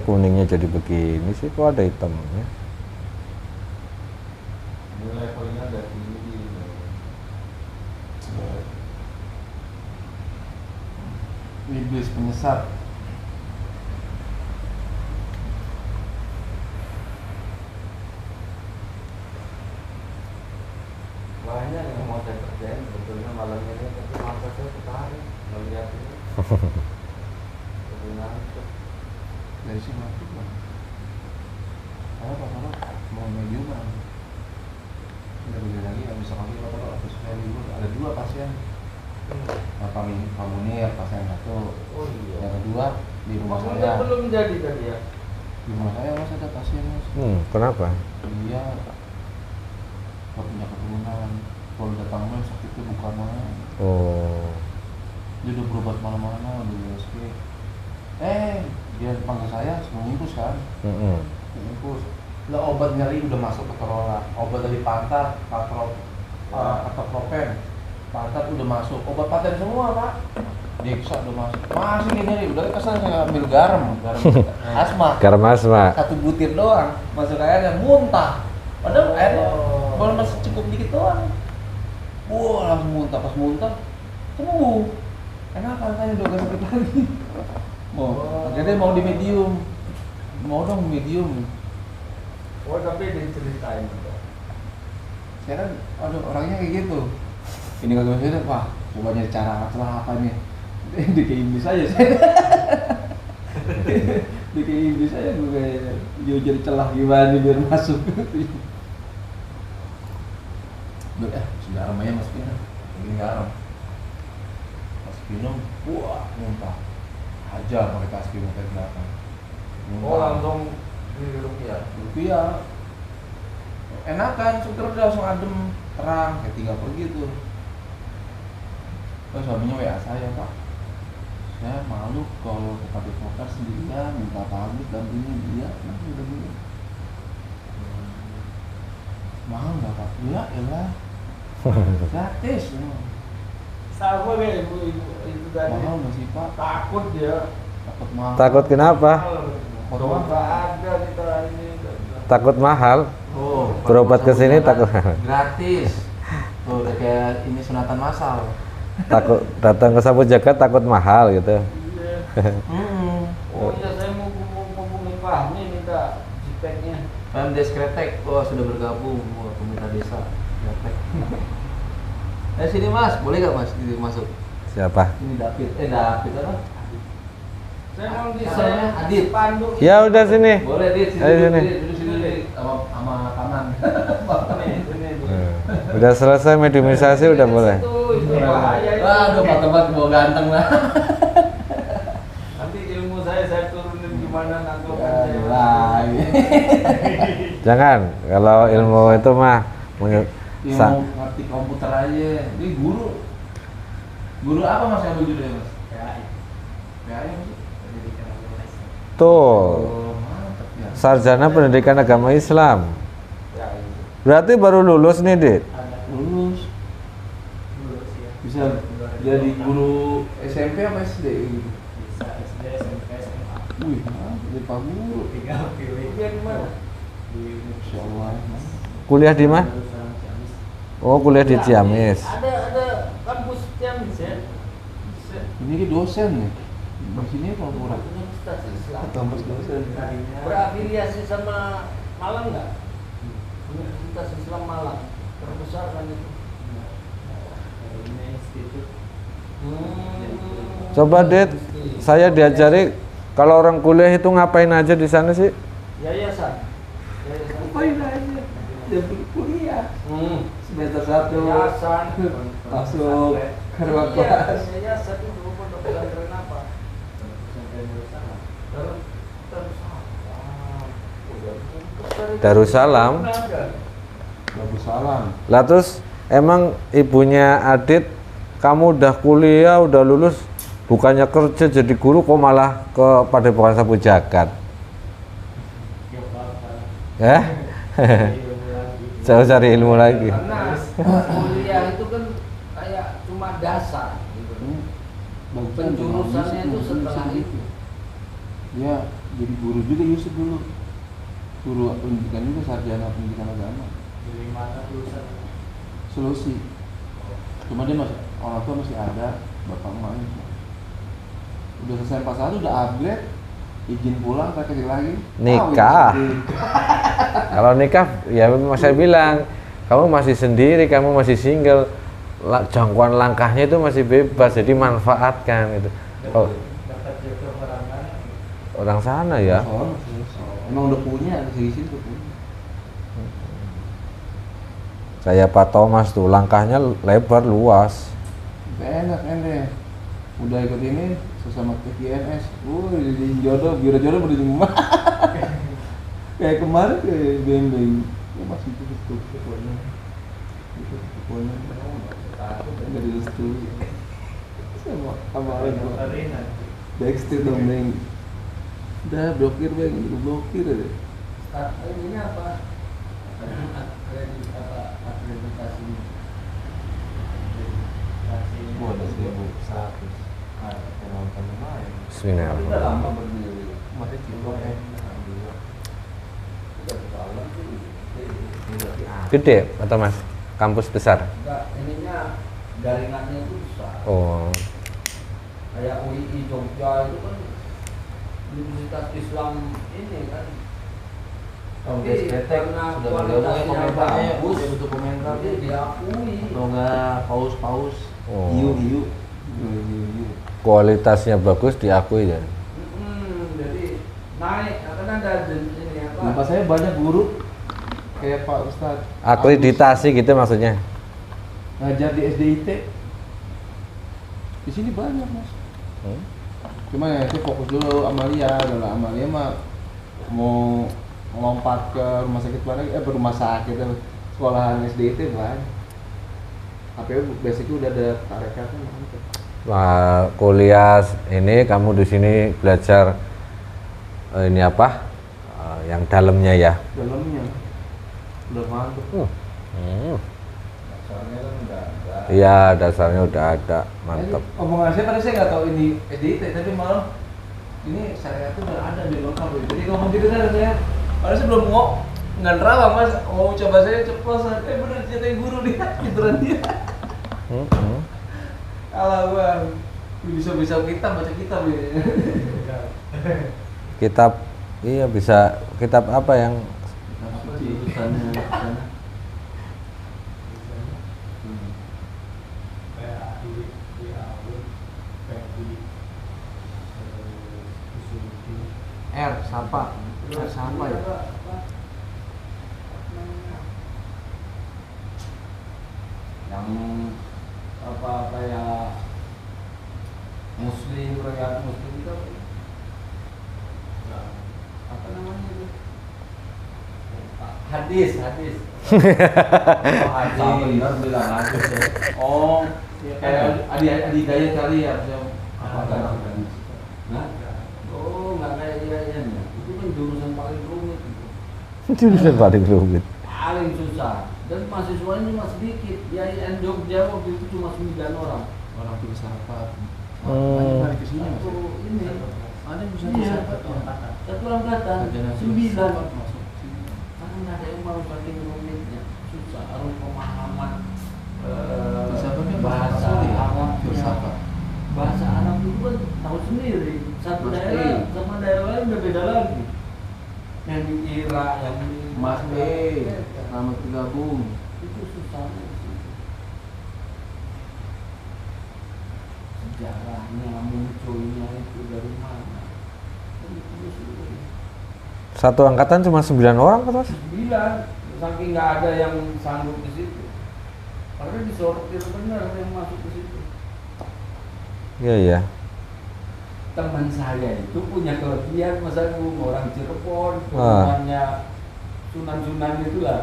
Kuningnya jadi begini sih, kok ada hitamnya? Ini levelnya dari tinggi. Iblis penyesat. Banyak yang mau saya kerjain sebetulnya malam ini, tapi masa saya tertarik melihat ini. Jadi ngantuk. Dari sini masuk bang. Kalau mau medium bang. Udah beli lagi, bisa kali kalau habis libur ada 2 pasien. Pak Munir, pasien 1. Oh iya. Yang kedua di rumah Maksudnya saya. belum jadi tadi ya? Di rumah saya mas ada pasien mas. Kenapa? Dia nggak punya keturunan. Kalau datang mas sakitnya bukan mana. Oh, Dia udah berobat mana-mana, udah USG. Dia panggil saya sebelum infus kan. Infus. Lah obat nyeri udah masuk ke Corolla. Obat dari pantat, Katoprofen. Pantat udah masuk. Obat paten semua pak. Diksa udah masuk. Masih nyeri. Udah kesana saya ambil garam asma. garam asma. 1 butir doang. Masuk airnya muntah. Padahal airnya kalau masih cukup dikit doang. Wah langsung muntah. Pas muntah, sembuh. Enak katanya udah gak sakit lagi. Jadi mau di medium. Mau dong medium. Oh tapi diceritain juga. Saya kan, aduh orangnya kayak gitu. Ini kalau saya wah, coba nyari cara apa nih? Dikeimbis aja saya. Dikeimbis aja gue kayak jujur celah gimana biar masuk. Sudah garam aja masukin. Masukin garam. Masuk minum, wah muntah. Hajar pakai kasih muntah di belakang. Oh langsung di rupiah. Rupiah. Enakan, sugar udah langsung adem, terang, kayak tinggal pergi tuh. Terus suaminya WA saya, Pak. Saya malu kalau ke pabrik motor sendirian, minta pamit dampingin dia, nah udah dulu. Mahal nggak Pak? Ya elah, gratis. Sama kayak ibu itu tadi. Mahal nggak sih Pak? Takut dia. Takut mahal. Takut kenapa? Takut Kalau mahal. nggak ada kita ini. Takut mahal. Oh, Berobat ke sini takut. gratis. Tuh udah kayak ini sunatan massal. Takut datang ke Sapu Jagat takut mahal gitu. Iya. Oh iya saya mau hubungi Fahmi minta Pemdes Kretek, wah sudah bergabung, wah pemerintah desa Kretek. Sini mas, boleh nggak mas ini masuk? Siapa? Ini David apa? Saya mau di Namanya Adit. Pandu. Ya udah sini. Boleh Dit, Ayo sini. duduk sini Dit, sama kanan. Udah selesai mediumisasi udah boleh. Itu bahaya itu. Waduh, Pak Tebak bawa ganteng lah. Nanti ilmu saya turunin gimana nangkepin saya. Wah, Jangan, kalau ilmu itu mah dia mau ngerti komputer aja. Ini guru apa mas yang judulnya mas? PAI. PAI mas? Pendidikan agama Islam. tuh Oh, mantap ya. sarjana pendidikan agama Islam. PAI. Berarti baru lulus nih, Dit. Ada Lulus lulus ya. bisa jadi guru SMP apa SD gitu? Bisa SD, SMP, SMA. Wih, mantap jadi pak guru. Tinggal pilih. Kuliah di mana? Di Masya Allah. Mas. Kuliah di mana? Jurusan Ciamis. Oh, kuliah di Ciamis. Ada kampus Ciamis ya. Ini dia dosen nih. Di sini kalau kurang. Universitas Islam. Kampus dosen. Berafiliasi sama Malang nggak? Universitas Islam Malang terbesar kan itu. Ini institut. Coba, Dit, saya diajari kalau orang kuliah itu ngapain aja di sana sih? Yayasan. Ngapain aja? Dia kuliah. Semester 1 Yayasan. masuk ke ruang Iya, kelas. yayasan itu pondok pesantren apa? Darussalam. Bagus salam. Lah terus emang ibunya Adit, kamu udah kuliah, udah lulus, bukannya kerja jadi guru kok malah ke Padepokan Sapu Jagat? Ya? Jauh cari ilmu lagi. Karena kuliah itu kan kayak cuma dasar gitu. Bagus. Penjurusannya itu setelah itu. Dia jadi guru juga Yusuf dulu. Guru pendidikan juga, sarjana pendidikan agama. Dari mana lulusan? Solusi. Cuma dia masih orang tua masih ada, bapak emaknya. Udah selesai 41 udah upgrade, izin pulang tak kerja lagi. Nikah. Kalau nikah, ya saya bilang, kamu masih sendiri, kamu masih single, jangkauan langkahnya itu masih bebas, jadi manfaatkan gitu. Oh, Dapat jodoh orang mana? orang sana ya. Emang udah punya, di sini udah punya. Saya Pak Thomas tuh, langkahnya lebar, luas. Enak deh. Udah ikut ini sesama TKNS. Jadi jodoh, biro jodoh udah di rumah. Kayak kemarin ke Bembeng. Ya masih itu pokoknya. Itu pokoknya. Enggak direstui. Sama lagi. Backstreet dong, Beng. Udah blokir, Beng. Udah blokir aja. Ini apa? Akreditasi. Wah, ada 1.100. Penonton lumayan. Bismillahirrahmanirrahim. Udah lama berdiri. Masih cinta ya. Gede atau Mas? Kampus besar? Enggak, ininya jaringannya itu besar. Oh, Kayak UII Jogja itu kan Universitas Islam ini kan. Pemdes Kretek karena sudah bergabung ya kualitasnya komentarnya, bagus, udah butuh komentar tapi diakui. atau enggak paus Oh. hiu kualitasnya bagus diakui ya. Jadi naik, akan ada ini apa? Tempat saya banyak guru kayak Pak Ustadz Akreditasi gitu maksudnya. ngajar di SDIT. Di sini banyak mas. Cuma ya itu fokus dulu Amalia, adalah Amalia mah mau melompat ke rumah sakit mana? Rumah sakit sekolahan SDIT banyak. Tapi basicnya udah ada tarekatnya mantap. Wah, kuliah ini kamu di sini belajar ini apa? Yang dalamnya ya. Dalamnya udah mantap. Dasarnya kan udah ada. Iya, dasarnya udah ada, mantap. Omongan saya tadi saya nggak tahu ini SDIT, tapi malah ini syariat itu udah ada di lokal. Jadi ngomong gitu kan saya, padahal saya belum nggak nerawang mas, mau coba saya ceplosan, bener ceritanya guru dia, gituran dia. Kalau gua bisa kitab baca kitab ya. Kitab, iya bisa kitab apa yang jurusannya di sana. R siapa? R siapa ya? Yang apa kayak muslim, rakyat muslim itu apa namanya itu? Hadis. Oh, hadis. Benar bilang hadis ya. Oh, kayak Adi Daya kali ya, Apa kan? Nah, oh nggak kayak dia. Itu kan jurusan paling rumit. Jurusan paling rumit. Paling susah. Dan mahasiswanya cuma sedikit. Ya Jogja waktu itu cuma 9 orang. orang filsafat. Hmm. Balik ke sini Mas. Satu ini. Ada yang bisa Iya. filsafat. Satu angkatan. Sarjana 9. filsafat masuk. Karena nggak ada yang mau saking rumitnya. Susah. Harus pemahaman Filsafat kan bahasa Arab. filsafat. Bahasa Arab itu kan tahu sendiri. Satu Mas daerah E. sama daerah lain udah beda lagi. Yang di Irak, yang di Mas E, nama tergabung. itu susah. Sejarahnya munculnya itu dari mana? Kan itu sudah Satu angkatan cuma 9 orang kan, Mas? 9, saking nggak ada yang sanggup di situ. Karena disortir benar yang masuk ke situ. Iya, iya. Teman saya itu punya kelebihan Mas Agung, orang Cirebon, Ah. temannya Sunan-Sunan itulah.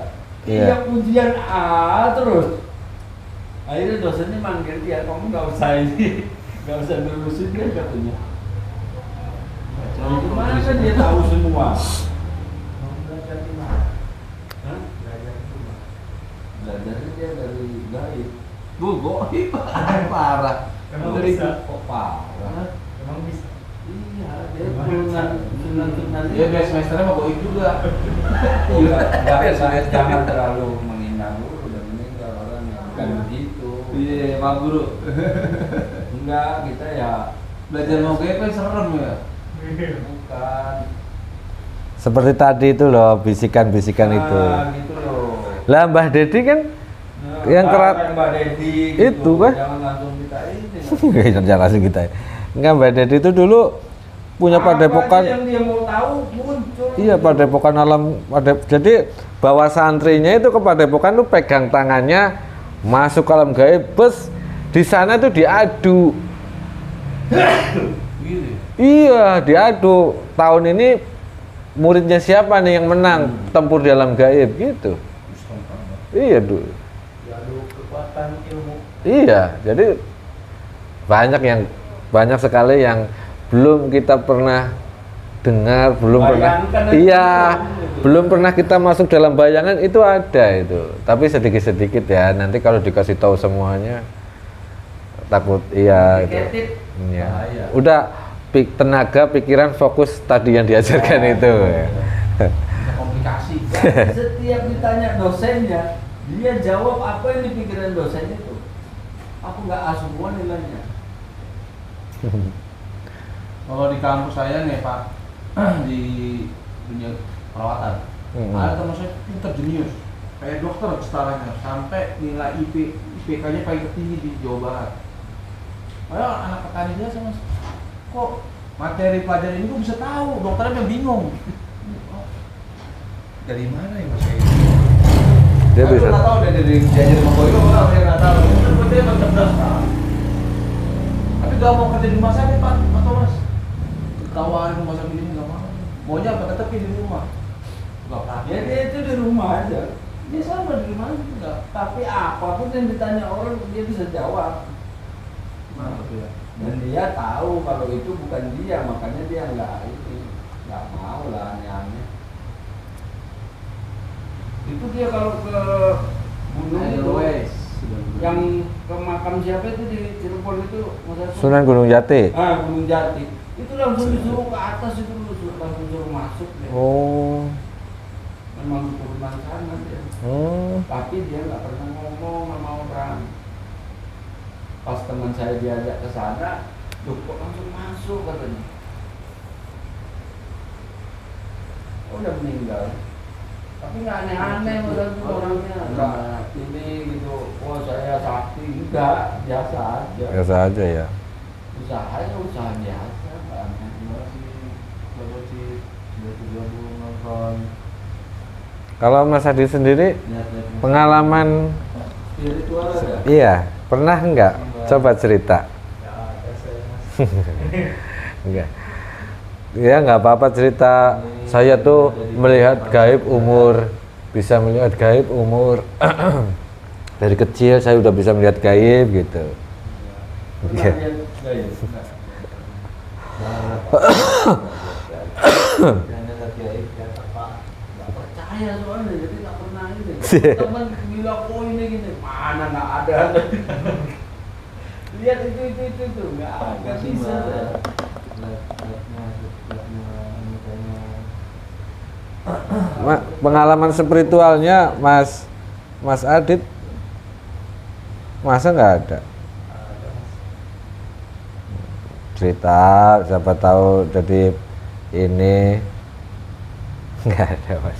Iya. Dia ujian A terus. Akhirnya dosennya manggil dia, kamu nggak usah ini, nggak usah nerusin dia katanya. Dari mana kan dia tahu semua? Mau belajar di mana? Hah? Belajar di mana? Belajarnya dia dari gaib. Goib. Parah. Emang bisa? Kok parah? Emang bisa. Iya, dia Sunan-Sunan. Dia biar semesternya mau goib juga. Jangan terlalu menghina guru, udah meninggal orang yang bukan begitu. Iya, Pak Guru. Enggak, kita ya Belajar mau goib kan serem ya. bukan. Seperti tadi itu loh, bisikan-bisikan itu. Nah, gitu loh. Lah Mbah Dedi kan Nah, yang kerat kayak Mbak Dedi itu kan? Jangan langsung kita ini. jangan langsung kita. Enggak, Mbah Dedi itu dulu punya Apa padepokan. aja yang dia mau tahu muncul. Iya, padepokan alam jadi bawa santrinya itu ke padepokan tuh pegang tangannya masuk ke alam gaib, bus di sana tuh diadu. Gitu. Iya, diadu. Tahun ini muridnya siapa nih yang menang tempur di alam gaib gitu. Iya, dulu. Diadu kekuatan ilmu. Iya, jadi banyak sekali yang belum kita pernah dengar, belum pernah. Bayangkan aja Iya, gitu. belum pernah kita masuk dalam bayangan itu ada itu. Tapi sedikit-sedikit ya. Nanti kalau dikasih tahu semuanya takut iya itu. Complicated. Iya. Bahaya. Udah tenaga, pikiran, fokus tadi yang diajarkan itu. Ya. Ada komplikasi. Dan setiap ditanya dosennya, dia jawab apa yang dipikiran dosen itu. Aku nggak A semua nilainya. Kalau di kampus saya nih Pak, di dunia perawatan, ada teman saya pintar jenius, kayak dokter setaranya, sampai nilai IPK-nya paling tertinggi di Jawa Barat. Padahal anak petani dia sama, kok materi pelajaran ini kok bisa tahu, dokternya yang bingung. Dari mana ya Mas? Dia Aku bisa. nggak tahu dari diajarin sama Boy, saya nggak tahu. Terus dia emang cerdas Pak. Tapi gak mau kerja di rumah sakit Pak, atau Mas? Tawarin rumah sakit ini nggak mau. Maunya apa? Tetap di rumah. Nggak pernah. Ya dia itu di rumah aja. Dia sama di rumah juga. Tapi apapun yang ditanya orang dia bisa jawab. Mantap ya. Dan dia tahu kalau itu bukan dia, makanya dia nggak mau lah aneh-aneh. Itu dia kalau ke gunung itu, Airways. yang ke makam siapa itu di Cirebon itu, Mas Agus? Sunan Gunung Jati. Gunung Jati. Itu langsung disuruh ke atas itu langsung suruh masuk deh. Oh. Memang turunan sana dia. Tapi dia nggak pernah ngomong sama orang. Pas teman saya diajak ke sana, kok langsung masuk katanya. Oh, udah meninggal. Tapi nggak aneh-aneh menurut orangnya. Nggak ini gitu, oh saya sakti, enggak, biasa aja. Biasa aja ya. Usahanya usaha biasa, nggak aneh. Terima kasih Bapak Cid sudah bergabung nonton. Kalau Mas Adi sendiri Lihat-lihat pengalaman spiritual ada? iya, pernah enggak? Coba cerita. Ya ada saya Mas. Enggak. Ya nggak apa-apa cerita. Saya tuh melihat gaib umur, bisa melihat gaib umur dari kecil saya udah bisa melihat gaib gitu. Pernah Iya. lihat gaib? Jangan lihat gaib ya apa? Nggak percaya soalnya, jadi nggak pernah ini. Teman bilang, oh ini gini, mana nggak ada. Lihat itu, nggak ada. Kasih Bisa. Mbak. Pengalaman spiritualnya Mas Adit masa nggak ada? Cerita siapa tahu jadi ini nggak ada Mas.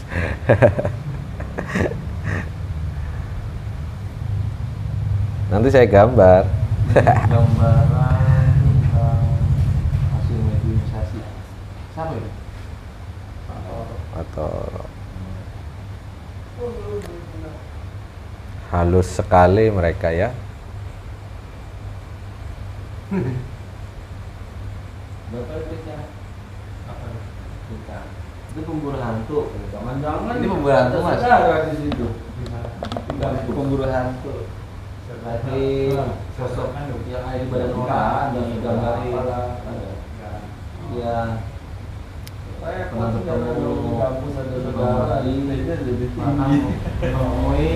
Nanti saya gambar. Gambaran tentang hasil mediumisasi. Siapa itu? Atau halus sekali mereka ya. Bapak kita Apa? kita. Itu pemburu hantu. Jangan-jangan Ini pemburu hantu Mas. saudara di situ. Tinggal itu pemburu hantu. Berarti sosok yang ada di badan orang digambarin. Ya. Saya Pernah pun bertemu di kampus ada saudara ini lebih Makan tinggi. menemui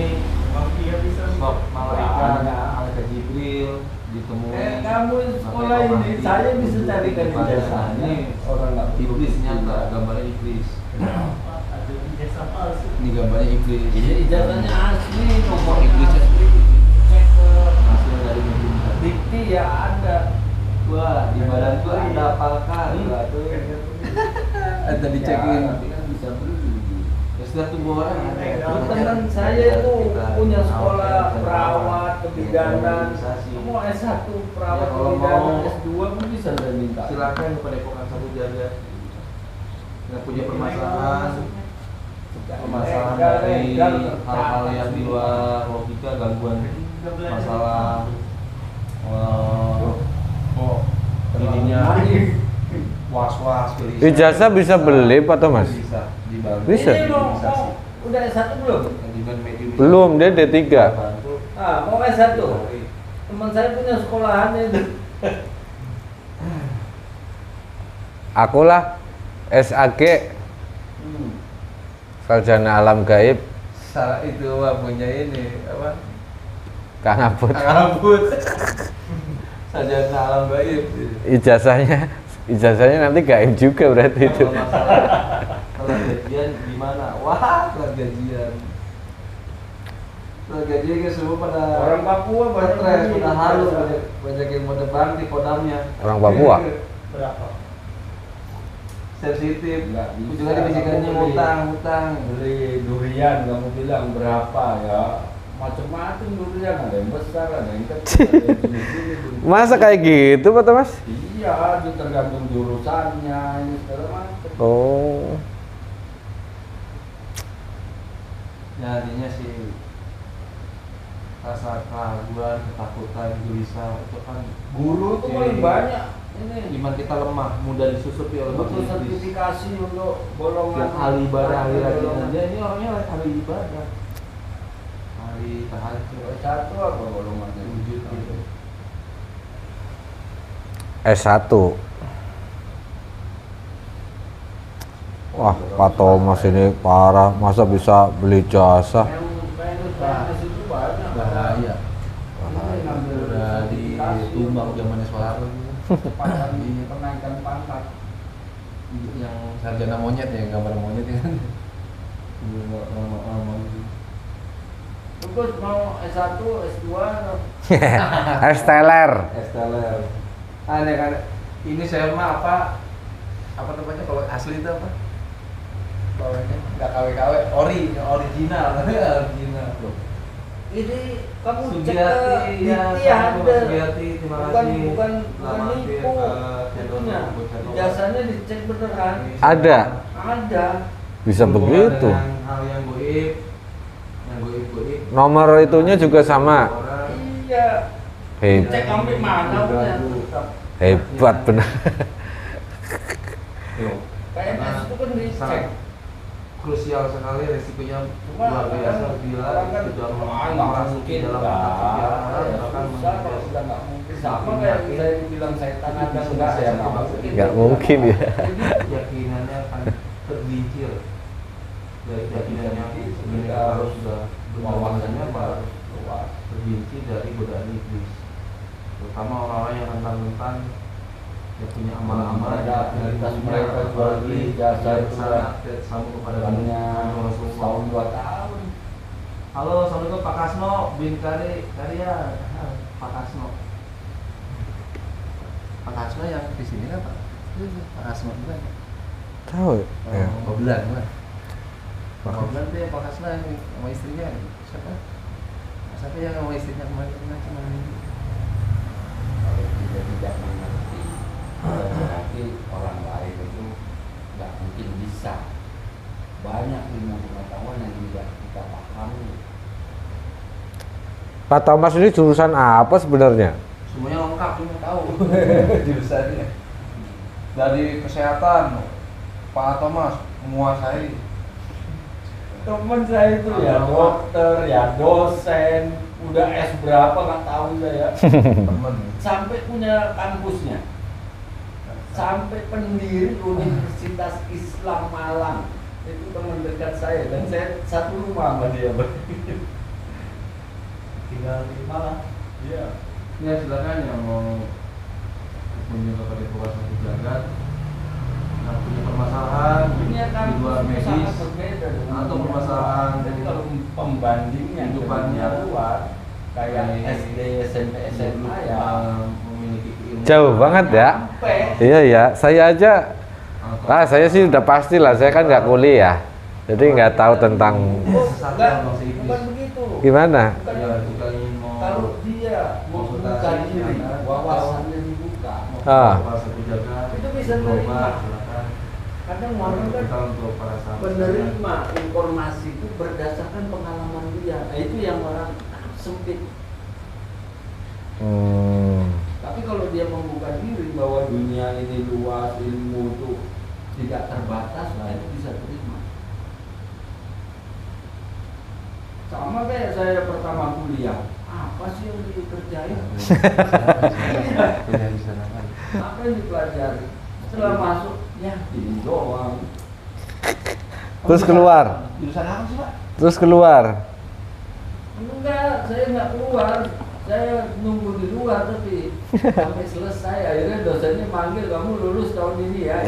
sosok malaikat malaikat Jibril ditemui. Kamu sekolah ini, saya bisa carikan ijazah. Ini orang nggak Iblis nyata, gambarnya iblis. Ini gambarnya iblis. Ini ijazahnya asli, nomor Iblisnya asli. Cek ke hasil dari mediumisasi. dikti ya ada. Wah, di badan tuh ada palkar. Ada dicekin. tapi kan bisa beli. Ya sudah tubuh orang ada. Teman saya itu punya sekolah perawat, kebidanan. Mediumisasi. Mau S1 perawat, Ya, kalau kebidanan, mau- S2 pun bisa saya minta. Silakan kepada Epokan Satu Jaga yang punya permasalahan dari hal-hal yang di luar logika, gangguan masalah ininya was-was gelisah. Ijazah bisa beli Pak Thomas? Bisa dibantu. Bisa? Ini mau udah S1 belum? Dengan medium Belum, dia D3. bantu. Ah, mau S1. Teman saya punya sekolahan itu. Akulah SAG Sarjana Alam Gaib Salah itu punya ini apa? Kang Aput. Rambut. Sarjana alam gaib. Ijazahnya nanti gaib juga berarti itu. Kalau masalah kelas gajian gimana? Wah, kelas gajian. Kelas gajian kan semua pada Orang Papua banyak stres, lagi. pada halu, banyak yang mau depan di kodamnya. Orang Papua. Berapa? Sensitif. Nggak bisa. Ujungnya dibisikannya utang. Beli durian kamu bilang berapa ya? Macam-macam durian, ada yang besar, ada yang kecil, ada yang gini-gini. Masa kayak gitu Pak Thomas? Iya, itu tergantung jurusannya, ini segala macam. Oh. Ya artinya sih rasa keraguan, ketakutan, gelisah itu kan Guru itu paling banyak. Ini iman kita lemah, mudah disusupi oleh butuh iblis. sertifikasi untuk golongan Yang ahli ibadah, ahli rajin golongan. dia ini orangnya ahli ibadah, ahli tahajud, Satu apa golongannya? wujud gitu. S1. Wah, Pak Thomas ini parah, masa bisa beli jasa? PNS itu banyak. Bahaya. Ini ngambil Udah ditumbang zamannya Soeharto kecepatan di kenaikan pangkat. yang sarjana monyet ya, gambar monyet ya kan. Terus mau S1, S2 atau Esteller. Esteller. Aneh kan. Ini saya mah apa tempatnya kalau asli itu apa? Pokoknya nggak KW-KW, original, original. Ini kamu cek Sugiyati, ya, Diti ada. Sugiyati, terima Bukan kasih. bukan Selamat nipu. channel Itunya. channel. Jasanya dicek beneran. Ada. Ada. Bisa Berhubungan begitu. dengan hal yang goib, Nomor itunya juga sama. orang Iya. Hebat. Cek sampai mana udah tetap. Hebat benar. PNS itu kan dicek. sangat krusial sekali, risikonya Cuma luar biasa bila orang kan sudah nggak merasuki mungkin dalam lah. aktivitas Ya, bahkan susah kalau sudah nggak mungkin. Sama kayak saya bilang setan ada enggak ya nggak mungkin. Nggak mungkin ya. Jadi keyakinannya akan tergelincir dari keyakinannya sebenarnya harus sudah wawasannya baru tergelincir dari godaan iblis, terutama orang-orang yang rentan-rentan yang punya amal-amal Ada aktivitas mereka jual beli jasa itu sangat sama kepada hanya Rasulullah. tahun 2 tahun. Halo, assalamualaikum Pak Kasno bin Karya. Pak Kasno. Pak Kasno yang di sini kan Pak? Pak Kasno bukan? Tahu. Ya. Bulan bukan? Pak Bulan tuh Pak Kasno yang sama istrinya siapa? Siapa yang sama istrinya kemarin cuma ini? Kalau kita tidak mengerti, berarti orang lain itu nggak mungkin bisa. Banyak ilmu pengetahuan yang tidak kita pahami. Pak Thomas ini jurusan apa sebenarnya? Semuanya lengkap cuma tahu. Jurusannya dari kesehatan, Pak Thomas menguasai. Temen saya itu ya dokter, ya dosen, udah S berapa nggak tahu saya. Temen. Sampai punya kampusnya, sampai pendiri Universitas Islam Malang. Itu teman dekat saya dan saya satu rumah sama dia. Tinggal di Malang. Iya. Ya silakan yang mau berkunjung kepada Puas Satu Jagat, yang punya permasalahan Dunia di kampus luar itu medis sangat berbeda dengan atau dunia permasalahan sekolah. Jadi kalau pembandingnya kehidupannya ke dunia luar kayak SD, SMP, SMA ya memiliki keilmuan Jauh banget ya. sampai Iya ya, saya aja. Saya sih udah pasti lah. Saya kan nggak kuliah, jadi nggak tahu tentang bukan begitu. gimana. Bukan Ya, begitu. jika ingin mau Kalau dia membuka konsultasi, diri, silakan. wawasannya dibuka, Ah. Puas Satu Jagat, itu bisa berobat, menerima. silakan. Kadang orang kan Kita untuk para sahabat menerima informasi itu berdasarkan pengalaman dia. Nah, itu yang orang sempit. Tapi kalau dia membuka diri bahwa dunia ini luas, ilmu itu tidak terbatas, nah itu bisa terima. Sama kayak saya pertama kuliah, apa sih yang dikerjain? Apa yang dipelajari? Setelah masuk, ya ini doang. Terus keluar. Jurusan apa sih Pak? Terus keluar. Enggak, saya nggak keluar. Saya nunggu di luar tapi sampai selesai. Akhirnya dosennya manggil, kamu lulus tahun ini ya.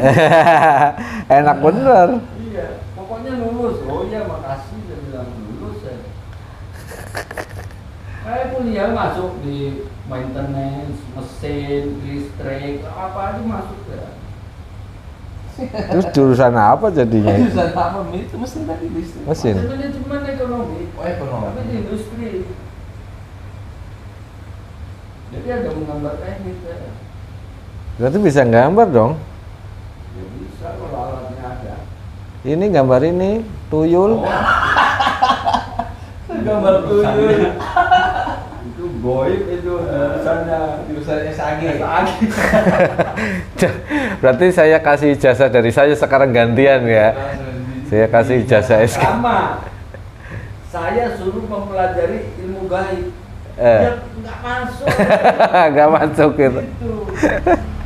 Enak bener. Iya, pokoknya lulus. Oh iya, makasih. Saya bilang lulus saya. Saya kuliah masuk di maintenance, mesin, listrik, apa aja masuk ya. Terus jurusan apa jadinya? Jurusan apa? Itu mesin tadi listrik. Mesin. Manajemen ekonomi. Oh, ekonomi. Tapi di industri. Jadi ada menggambar teknik ya. Berarti bisa gambar dong. Ya bisa kalau alatnya ada. Ini gambar ini tuyul. Gambar tuyul. Itu goib itu jurusannya SAG. Berarti saya kasih ijazah dari saya sekarang gantian ya. Saya kasih ijazah SK. Sama. Saya suruh mempelajari ilmu gaib. Dia nggak masuk. Nggak masuk gitu. Gitu.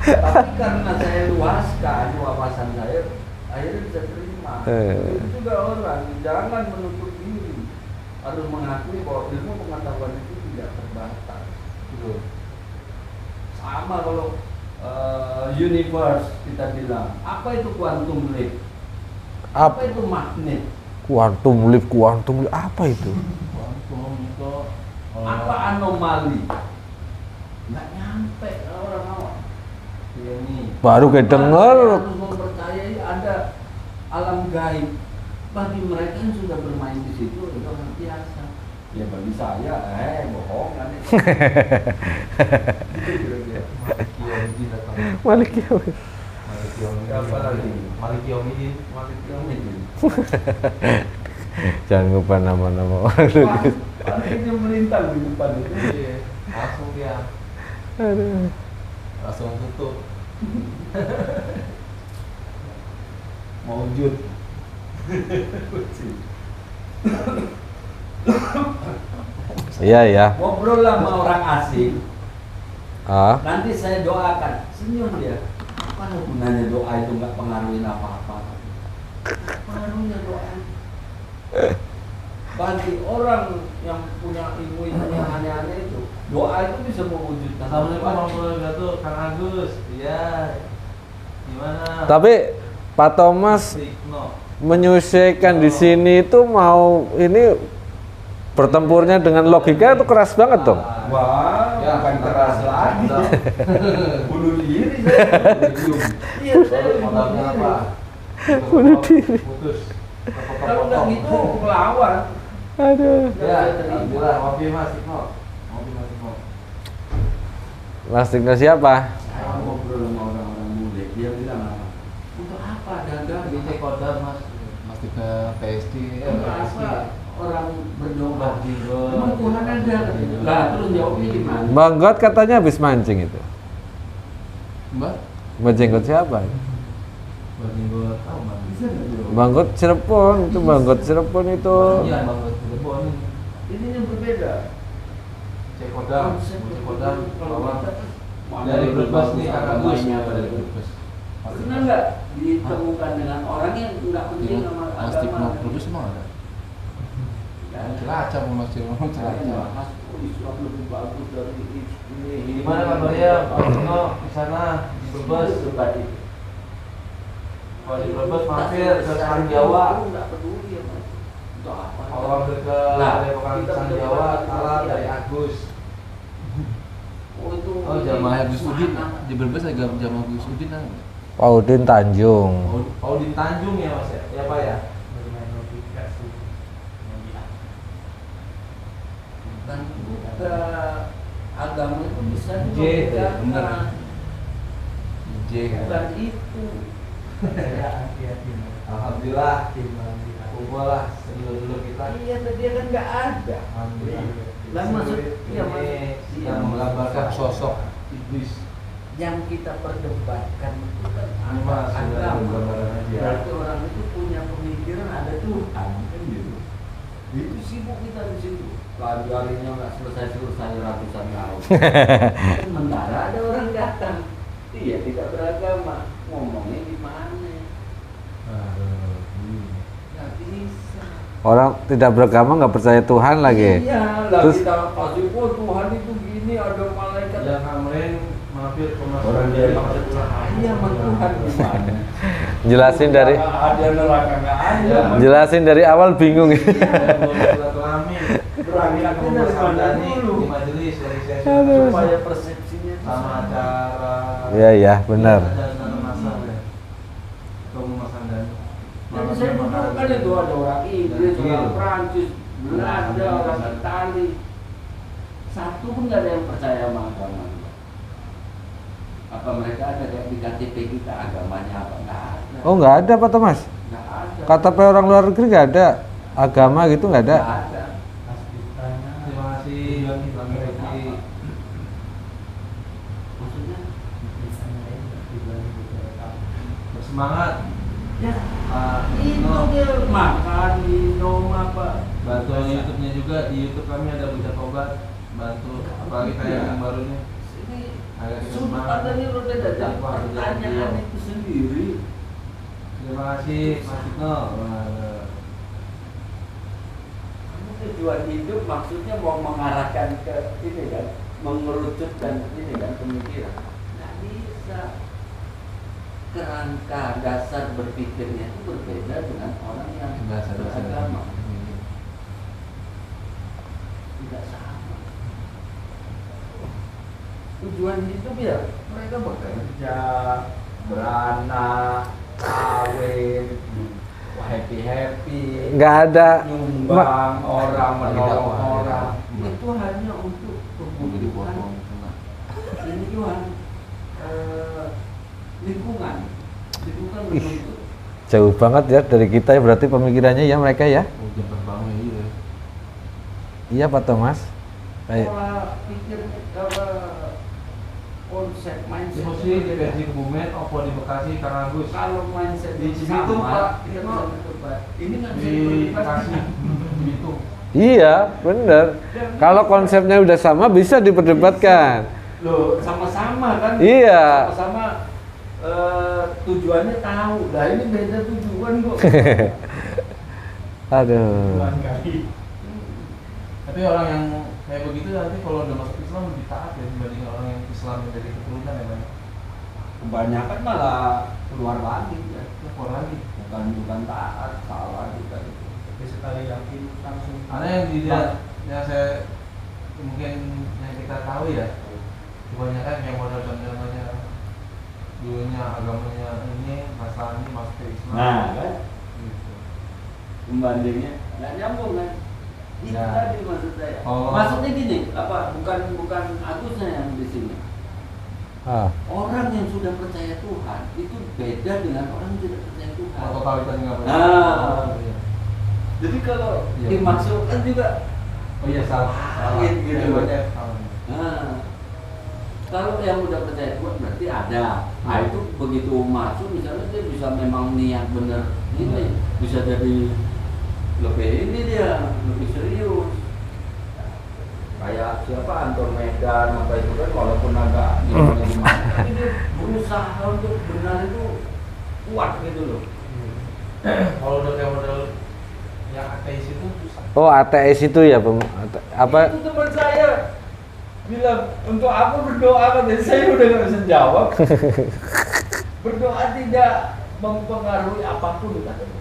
Tapi karena saya luaskan wawasan saya, akhirnya bisa terima. Itu juga orang jangan menutup diri, harus mengakui bahwa ilmu pengetahuan itu tidak terbatas. Gitu. Sama kalau universe kita bilang, apa itu quantum leap? Apa itu magnet? Quantum leap apa itu? Quantum itu Apa anomali? Nggak nyampe orang awam. ini Baru kedenger. Harus mempercayai ada alam gaib. bagi mereka yang sudah bermain di situ itu orang biasa. Ya bagi saya, bohong kan. Maliki datang. Maliki. Maliki apa lagi? Maliki Omidin. Jangan lupa nama-nama orang lu. Wah, itu melintang di depan itu. Iya, langsung dia Aduh. langsung tutup. Maujud. Iya ya. Ngobrol sama orang asing, Ah, nanti saya doakan, senyum dia. Apa gunanya doa itu nggak pengaruhin apa-apa? Pengaruhnya doa. Bagi orang yang punya ilmu yang aneh-aneh itu, doa itu bisa mewujudkan. Assalamualaikum warahmatullahi wabarakatuh, Kang Agus. Iya. Gimana? tapi Pak Thomas Signo. menyelesaikan di sini itu mau ini bertempurnya dengan logika itu keras banget dong. Wah, Ya, bukan keras lagi. Udah. Bunuh diri saya. Iya, saya Modalnya apa? Bunuh diri. Putus. Kalau nggak gitu melawan. Aduh. Ya, alhamdulillah. Ngopi Mas Signo. Ngopi Mas Signo. Lastiknya siapa? Saya ngobrol sama orang-orang muda, dia bilang apa? Untuk apa dagang? Di cek kodar Mas. Mas ke PSD. Untuk apa orang berdoa? Bajingo. Emang Tuhan ada? Lah, terus jawabnya gimana? Bang God katanya habis mancing itu. Mbak? Bajenggot siapa? Bajingo tahu Mas. Bisa nggak jawab? Bang God Cirebon itu Bang God Cirebon itu. Iya, Bang Cirebon. Ini yang berbeda. Cek kodar, Konsep cek kodar kalau bawah. kita mana Dari yang Brebes bagus, nih apa Kang Agus. mainnya, Dari apa. Brebes. Pernah nggak ditemukan dengan orang yang nggak penting sama Mas Tip agama? Brebes emang ada? Ya, Cilacap Mas Tip, Saya Cilacap. bahas, oh, Islam lebih bagus dari ini. Gimana kabarnya Pak Tino di sana di Brebes? Pribadi. Kalau di Brebes mampir ke Sang Jawa. Nggak peduli ya Mas. Untuk apa? Kalau mampir ke Padepokan kita Sang udah Jawa, dapat salam informasi dari ya. Agus. Oh itu. Oh, jamaah Gus Udin di Brebes ada jamaah Gus Udin kan? Pak Udin Tanjung. Audin Tanjung ya Mas ya? Ya Pak ya? Kan ke agama itu bisa J, juga bener. J bukan itu. Alhamdulillah. Kumpul lah dulu kita. Iya tadi kan nggak ada. Alhamdulillah. Lah maksud iya Mas. Ini Iya, yang menggambarkan sosok iblis. yang kita perdebatkan itu kan Ini Mas, sudah agama. gambaran aja. Berarti orang itu punya pemikiran ada Tuhan kan gitu. Itu sibuk kita di situ. Pelajarinya nggak selesai ratusan tahun. Sementara ada orang datang. Iya tidak beragama. Ngomongnya gimana? Nggak bisa. Orang tidak beragama nggak percaya Tuhan lagi. Iya lah Terus- kita kasih oh Tuhan itu gini ada malaikat. Yang kemarin mampir ke Mas. Orang dia maksud saya sama Tuhan gimana? Jelasin dari Nggak ada neraka nggak ada. jelasin dari awal bingung. Silaturahmi. Berangkatnya Ketemu dari Mas mana Hamdani dulu? di majelis dari saya Supaya persepsinya itu sama acara. Iya ya benar. Ada acara masak ya. Ketemu Mas Hamdani. Jadi saya dulu kan itu ada orang Inggris, orang Prancis, Belanda, orang Itali. Satu pun nggak ada yang percaya sama agama. Apa mereka ada kayak di KTP kita agamanya apa? Nggak ada. Oh nggak ada Pak Thomas. Nggak ada. KTP orang luar negeri nggak ada. Agama gitu nggak ada. Nggak ada. Terima kasih. Kami Reki. Maksudnya? Bersemangat. Ya, Pak itu Nino. dia makan, minum apa? Bantu YouTube-nya juga, di YouTube kami ada berita tobat. Bantu apalagi kayak yang baru nih. Ini Agak kita sudut semangat. pandangnya udah ada Dakwah berjalan pertanyaan beliau. itu sendiri. Terima kasih Mas Tino. Kamu tujuan hidup maksudnya mau mengarahkan ke ini kan, mengerucutkan ini kan pemikiran. Nggak bisa. Kerangka dasar berpikirnya itu berbeda dengan orang yang beragama. Tidak sama. Tujuan hidup ya mereka bekerja, beranak, kawin, happy, nggak ada nyumbang orang, menolong Tidak, orang. tidak. Itu hanya untuk kebutuhan ini Tuhan, lingkungan menuntut. jauh banget ya dari kita ya, berarti pemikirannya ya mereka ya. Oh, jam terbangnya iya. Iya Pak Thomas. Kayak Pola pikir konsep mindset. Mesti di versi Kebumen, opo di Bekasi, karena Gus. Kalau mindset Di Cibitung, Pak. kita bisa berdebat. Ini nggak bisa Di diperdebatkan. Bekasi, Cibitung. iya, bener. Kalau konsepnya udah sama bisa diperdebatkan. Loh, sama-sama kan? Iya. Sama-sama tujuannya tahu. Lah ini beda tujuan kok. Aduh. Tapi orang yang kayak begitu nanti kalau udah masuk Islam lebih taat ya dibanding orang yang Islam yang dari keturunan ya Bang. Kebanyakan malah keluar lagi ya. Keluar lagi. Bukan taat, salah juga itu. Tapi sekali yakin langsung. Karena yang yang saya mungkin yang kita tahu ya, kebanyakan yang modal namanya dulunya agamanya ini Nasrani masuk ke Islam. Nah, kan Gitu. pembandingnya nggak nyambung kan? Itu Ya. tadi maksud saya. Oh. Maksudnya gini, bukan Agusnya yang di sini. Ah, Orang yang sudah percaya Tuhan itu beda dengan orang yang tidak percaya Tuhan. Kalau totalitas nggak boleh. Nah. Iya. Jadi kalau Iya. dimasukkan juga, Oh iya salah. Gitu. Salah. nah, kalau yang udah percaya Tuhan berarti ada. Nah itu begitu masuk misalnya dia bisa memang niat bener ini bisa jadi lebih ini dia lebih serius. Kayak siapa Anton Medan apa itu kan walaupun agak gimana tapi dia berusaha untuk benar itu kuat gitu loh. Kalau udah kayak model yang ateis itu susah. oh ateis itu ya apa? Itu teman saya bilang untuk aku berdoa katanya saya udah nggak bisa jawab. Berdoa tidak mempengaruhi apapun katanya.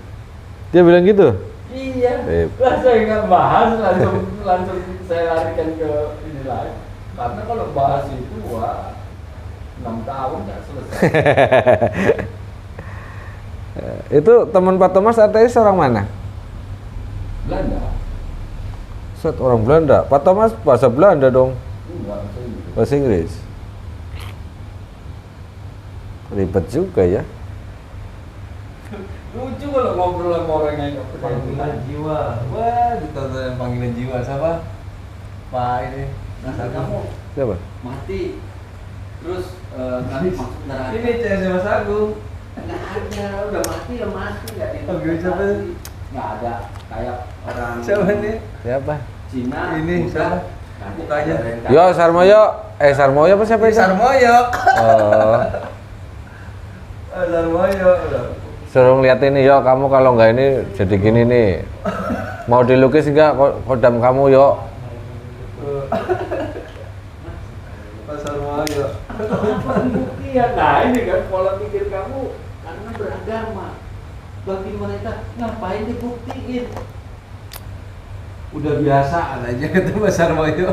Dia bilang gitu. Iya. Eh. Lah saya nggak bahas langsung saya larikan ke ini lain. Karena kalau bahas itu wah 6 tahun nggak selesai. Itu teman Pak Thomas ateis orang mana? Belanda. Set orang Belanda. Pak Thomas bahasa Belanda dong. Enggak, saya gitu. Bahasa Inggris. Ribet juga ya. Lucu kalau ngobrol sama orang yang nggak percaya Panggilan Tuhan. jiwa. Wah, ditonton panggilan jiwa siapa? Pak ini. Nanti kamu Siapa? mati terus nanti masuk neraka. Ini CS Mas Agung. Nggak ada, udah mati ya mati nggak Oh, gitu, siapa? nggak ada kayak orang Siapa nih? Siapa? Cina Ini, bukan. siapa? Nanti Mukanya. ada reinkarnasi. Yo Sarmoyo. Sarmoyo apa siapa itu? Sarmoyo. Oh. Sarmoyo. Suruh ngeliat ini yo, kamu kalau nggak ini jadi gini nih. Mau dilukis nggak kodam kamu yo? Pak Sarmoyo. Pembuktian, nah ini kan pola pikir kamu karena beragama. Bagi mereka ngapain dibuktiin? Udah biasa aja kata Mas Sarmoyo.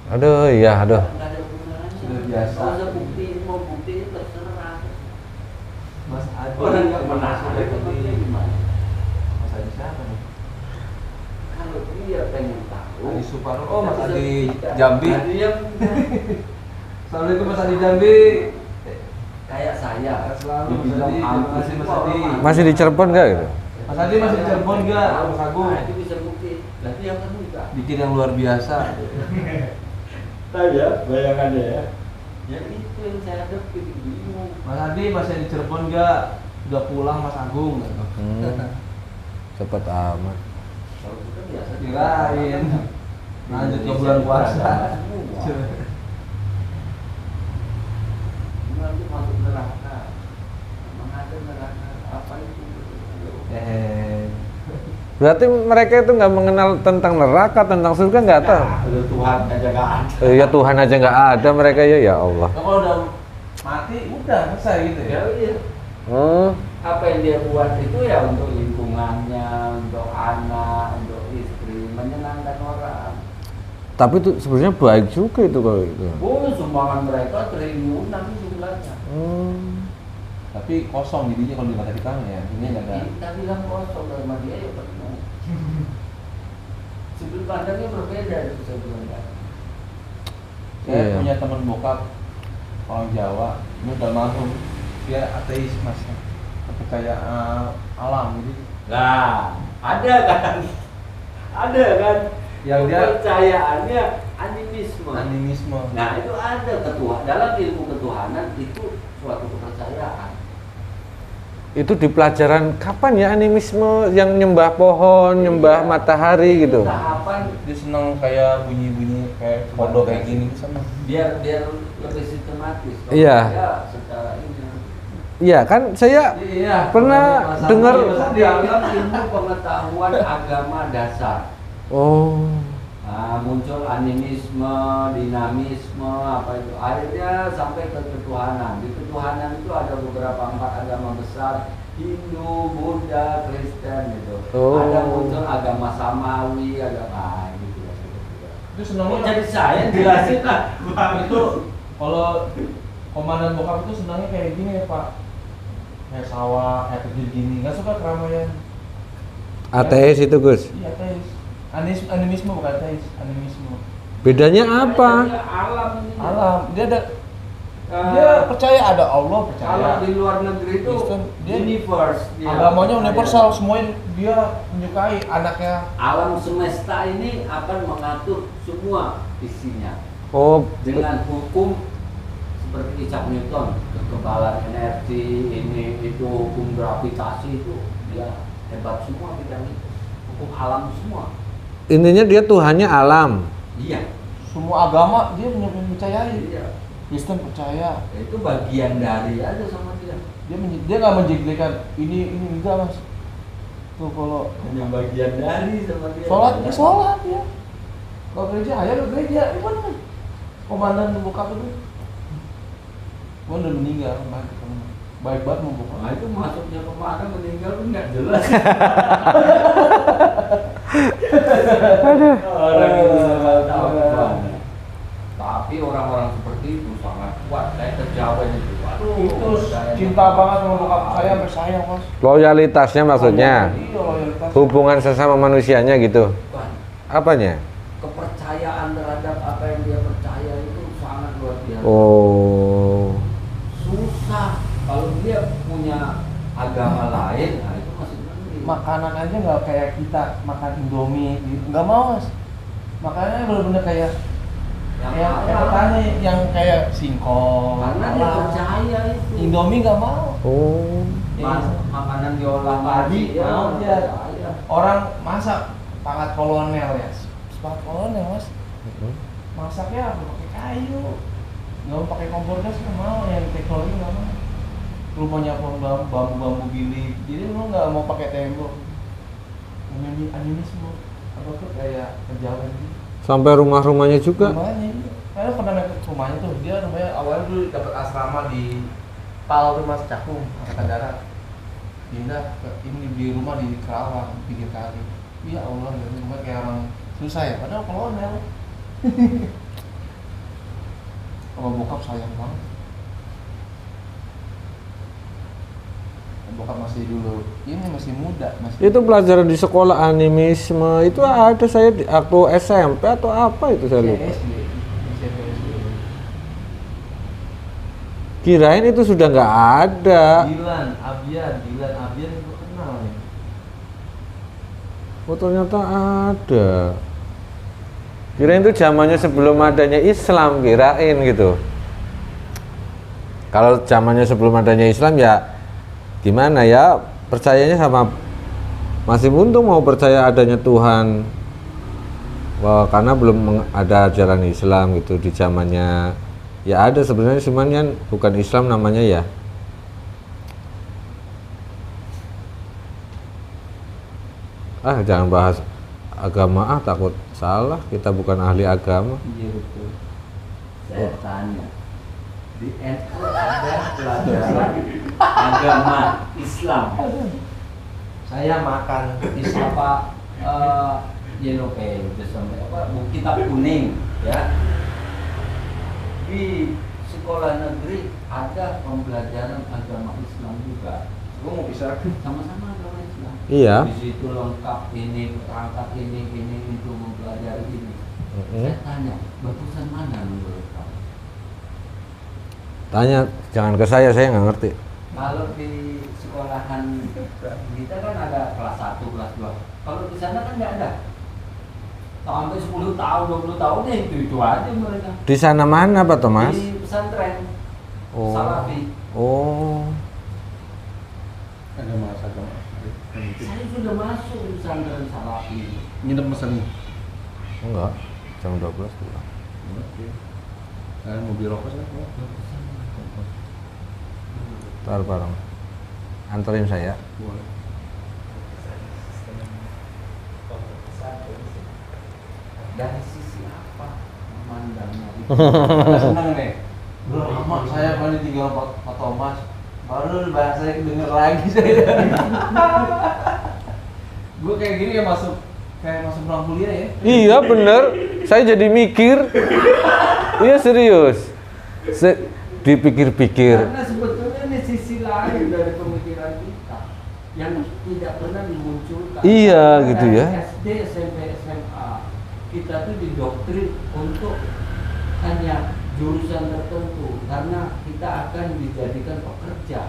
Aduh iya, aduh. Nggak ada hubungannya. Sudah biasa. Nggak usah buktiin, mau buktiin terserah. Mas Adi. Orang nggak pernah sudah ada di gimana? Mas Adi siapa nih? Kalau dia pengen tahu. Adi Suparno. Oh, Mas kita Adi bisa- Jambi. Adi yang Assalamualaikum Mas Adi Jambi. kayak saya Selalu, Mas dibilang Adi. aku Terima kasih, Mas orang Adi. mati. Masih di Cirebon nggak gitu? Mas Adi masih di Cirebon nggak? Mas Agung. Nah, itu bisa bukti. Berarti yang kamu juga. Bikin yang luar biasa. Tahu ya, bayangannya ya. Ya itu yang saya hadapi bingung. Mas Adi masih di Cirebon nggak? Udah pulang Mas Agung. Cepet amat. Kalau kita biasa Kirain. Lanjut ke bulan puasa. Nanti masuk neraka. Memang ada neraka. Apa itu? Berarti mereka itu nggak mengenal tentang neraka, tentang surga nggak tahu. Ada Tuhan aja gak ada. Ya Tuhan aja nggak ada mereka ya Allah. Nah, kalau udah mati udah selesai gitu ya. Ya iya. Hmm. Apa yang dia buat itu ya untuk lingkungannya, untuk anak, untuk istri, menyenangkan orang. Tapi itu sebenarnya baik juga itu kalau itu. Oh, sumbangan mereka triliunan jumlahnya. Hmm. Tapi kosong jadinya kalau di mata kita ya, ini nggak ada. Kita bilang kosong sama dia ya penuh. Sudut pandangnya berbeda itu saya bilang kan. Saya Iya. punya teman bokap orang Jawa, ini udah almarhum, dia ateis mas, percaya alam jadi. Nah, ada kan? Ada kan? Yang dia Kepercayaannya animisme. animisme. Nah, itu ada dalam ilmu ketuhanan itu suatu kepercayaan. Itu di pelajaran kapan ya animisme yang nyembah pohon, nyembah matahari gitu? Tahapan Dia seneng kayak bunyi-bunyi kayak kodok kayak gini sama. biar lebih sistematis. Kalau Iya. saya secara ini. Iya kan saya Iya. pernah Masalah dengar. itu dianggap ilmu pengetahuan agama dasar. Oh, Nah, muncul animisme, dinamisme, apa itu. Akhirnya sampai ke ketuhanan. Di ketuhanan itu ada beberapa 4 agama besar, Hindu, Buddha, Kristen gitu. Oh. Ada muncul agama Samawi, agama gitu ya. Itu Oh, senengnya jadi saya jelasin lah. itu kalau komandan bokap itu senangnya kayak gini ya Pak, kayak sawah, kayak kecil gini, nggak suka keramaian. ateis itu Gus. Iya ateis. Animisme bukan ateis, animisme. Bedanya apa? Alam ini. Alam, dia ada, Eh, dia percaya ada Allah, Kalau percaya. di luar negeri itu Kristen, dia universe. dia Agamanya percaya. universal, semuanya dia menyukai anaknya. Alam semesta ini akan mengatur semua isinya Oh, dengan hukum seperti Isaac Newton, kekebalan energi, ini itu hukum gravitasi itu dia hebat semua bidang itu, hukum alam semua. intinya dia Tuhannya alam. Iya, Semua agama dia percayai. iya. Kristen percaya. Itu bagian dari aja sama dia. Dia nggak menjadikan ini enggak mas. Tuh kalau Hanya bagian dari sama dia. sholat ya. Kalau gereja ayo ke gereja, itu kan komandan bokap itu. Gua udah meninggal, baik banget mau bokap. Nah itu masuknya kemana meninggal pun nggak jelas. Orang itu nggak tahu kemana. Tapi orang-orang seperti itu sangat kuat. Saya ke Jawa itu, waduh, Itu saya cinta banget sama bokap saya sampai sayang mas. Loyalitasnya maksudnya. Iya loyalitas. Hubungan sesama manusianya gitu. Bukan. Apanya? Kepercayaan terhadap apa yang dia percaya itu sangat luar biasa. Oh. Susah kalau dia punya agama lain, nah itu masih mending. Makanan aja nggak kayak kita makan Indomie, nggak mau mas. Makanannya bener-bener kayak Yang kayak halal. petani yang kayak singkong. Karena dia halal. percaya itu. Indomie nggak mau. Oh. Makanan diolah Padi, ya, mau dia. percaya. Orang masak pangkat kolonel ya, sepat kolonel mas. Masaknya pakai kayu, nggak mau pakai kompor gas, nggak mau, yang teknologi nggak mau. Rumahnya pun bambu giling, jadi lu nggak mau pakai tembok. Animisme, apa tuh kayak kejawen gitu. Sampai rumah-rumahnya juga. Rumahnya, saya pernah naik ke rumahnya tuh, dia rumahnya awalnya dulu dapat asrama di Pal tuh mas, Cakung, Angkatan Darat. Pindah ke ini di rumah di Kerawang, pinggir kali. Ya Allah, ini rumah kayak orang susah ya, padahal kolonel. Kalau bokap sayang banget. Bokap masih dulu, ini masih muda, masih. Itu pelajaran di sekolah animisme itu ada saya waktu SMP atau apa itu saya lupa. SD. Kirain itu sudah nggak ada. Dilan Abian itu kenal nih. Oh ternyata ada. Kirain itu zamannya sebelum adanya Islam, kirain gitu. Kalau zamannya sebelum adanya Islam ya gimana ya, percayanya sama masih untung mau percaya adanya Tuhan. Wah, karena belum ada ajaran Islam gitu di zamannya. Ya ada sebenarnya, cuman kan bukan Islam namanya ya. Ah jangan bahas agama, takut salah, kita bukan ahli agama. Iya betul. Saya tanya, di NU ada pelajaran agama Islam. Saya makan Apa yellow page sampai apa buku kitab kuning ya. Di sekolah negeri ada pembelajaran agama Islam juga. Gua mau bisa. Sama-sama agama Islam. Iya. Di situ lengkap ini, perangkat ini itu mempelajari ini. Saya tanya, bagusan mana menurut kamu? Tanya, jangan ke saya nggak ngerti. Kalau di sekolahan kita kan ada kelas 1, kelas 2. Kalau di sana kan nggak ada. Sampai 10 tahun, 20 tahun ya itu aja mereka. Di sana mana Pak Thomas? Di pesantren. Oh. Salafi. Oh. Ada masa agama. Saya sudah masuk di pesantren Salafi. Nginep mesen nih. Enggak. Jam 12 pulang. Oke. Kan mobil rokok kan? Ntar bareng. Anterin saya. Boleh. Dari sisi apa memandangnya itu? Seneng nih. Udah lama saya kali tinggal Pak Thomas. Baru bahasanya denger lagi saya. Gue kayak gini ya masuk ruang kuliah ya. Iya bener. Saya jadi mikir. Iya serius. Dipikir-pikir. Karena sebetulnya ini sisi lain dari pemikiran kita yang tidak pernah dimunculkan. Iya, gitu ya. SD, SMP, SMA kita tuh didoktrin untuk hanya jurusan tertentu karena kita akan dijadikan pekerja.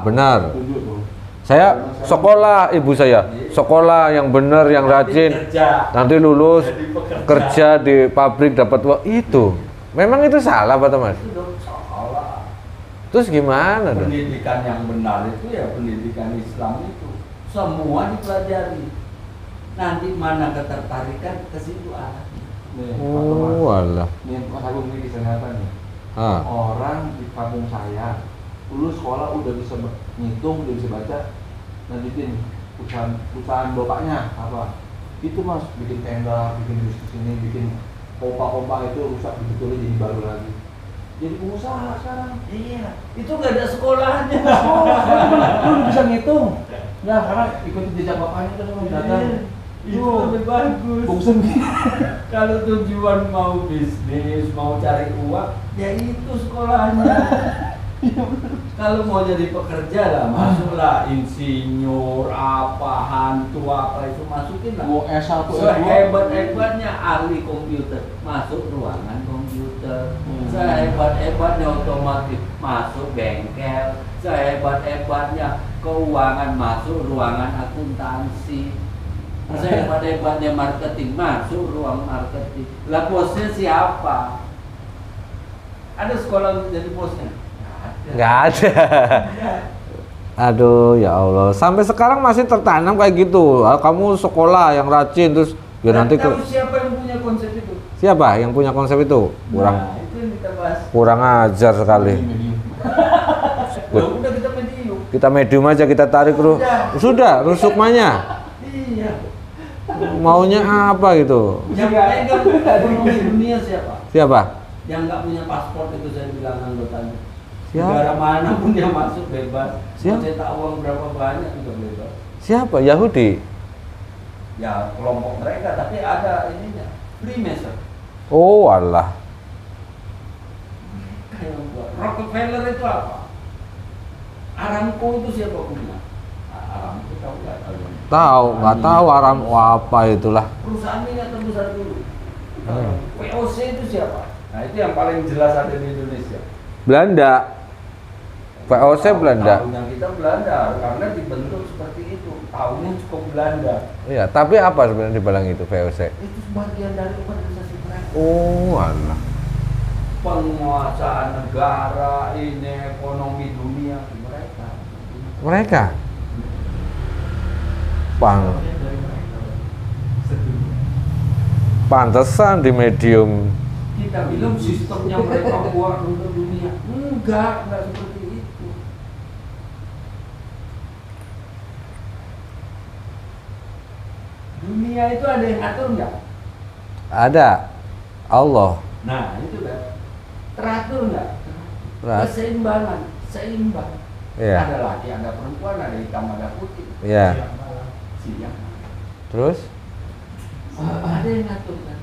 Benar. Setuju tuh. Saya sekolah, ibu saya sekolah yang benar, yang rajin. Kerja. Nanti lulus Jadi pekerja. kerja di pabrik dapat uang itu. Memang itu salah Pak Thomas. Itu dong salah. Terus gimana dong? Pendidikan yang benar itu ya pendidikan Islam itu semua dipelajari. Nanti mana ketertarikan ke situ arahnya. Nih, Pak Thomas. Oh, alah. Nih Mas Agung ini kesehatan nih. Ah. Orang di kampung saya lulus sekolah udah bisa ngitung, udah bisa baca, lanjutin usahaan bapaknya apa? Itu Mas bikin tenda, bikin bisnis ini, bikin pompa-pompa itu rusak dibetulin jadi baru lagi. Jadi pengusaha sekarang. Iya, itu nggak ada sekolahnya. Lu bisa ngitung. Ya karena ikutin jejak bapaknya kan sama datang. Itu lebih bagus. Bungsen. Kalau tujuan mau bisnis, mau cari uang, ya itu sekolahnya. Kalau mau jadi pekerja lah, masuklah insinyur, apa, hantu, apa itu masukin lah. Mau S1, S2. Sehebat-hebatnya ahli komputer, masuk ruangan komputer. Sehebat-hebatnya otomotif, masuk bengkel. Sehebat-hebatnya keuangan, masuk ruangan akuntansi. Sehebat-hebatnya marketing, masuk ruang marketing. Lah bosnya siapa? Ada sekolah untuk jadi bosnya? Nggak ada. Aduh ya Allah. Sampai sekarang masih tertanam kayak gitu. Kamu sekolah yang rajin terus ya nanti tahu siapa yang punya konsep itu? siapa yang punya konsep itu? Nah, itu yang kita bahas. Kurang ajar sekali. Loh, udah kita medium. Kita medium aja, kita tarik sudah rusukmanya. Iya. Maunya apa gitu? Yang pegang ekonomi dunia siapa? Siapa? Yang nggak punya paspor itu saya bilang anggotanya. Siapa? Negara mana pun dia masuk bebas. Siapa? Mau cetak uang berapa banyak juga bebas. Siapa? Yahudi? Ya kelompok mereka, tapi ada ininya. Freemason. Oh Allah. Rockefeller itu apa? Aramco itu siapa punya? Aramco tahu nggak? Tahu, nggak tahu Aramco apa itulah. Perusahaan minyak terbesar dulu. VOC itu siapa? Nah itu yang paling jelas ada di Indonesia. Belanda. VOC Belanda. Tahunnya kita Belanda karena dibentuk seperti itu. Tahunnya cukup Belanda. Iya, tapi apa sebenarnya di belakang itu VOC? Itu sebagian dari organisasi mereka. Oh Allah. Penguasaan negara, ini ekonomi dunia mereka. Mereka? Pang. Dari mereka. Sedunia. Pantesan di medium. Kita bilang sistemnya mereka buat untuk dunia. Enggak seperti itu. Dunia itu ada yang ngatur enggak? Ada. Allah. Nah, itu kan. Teratur enggak? Teratur. Keseimbangan, seimbang. Iya. Ada laki, ada perempuan, ada hitam, ada putih. Iya. Siang malam, siang. Terus? Ada yang ngatur kan?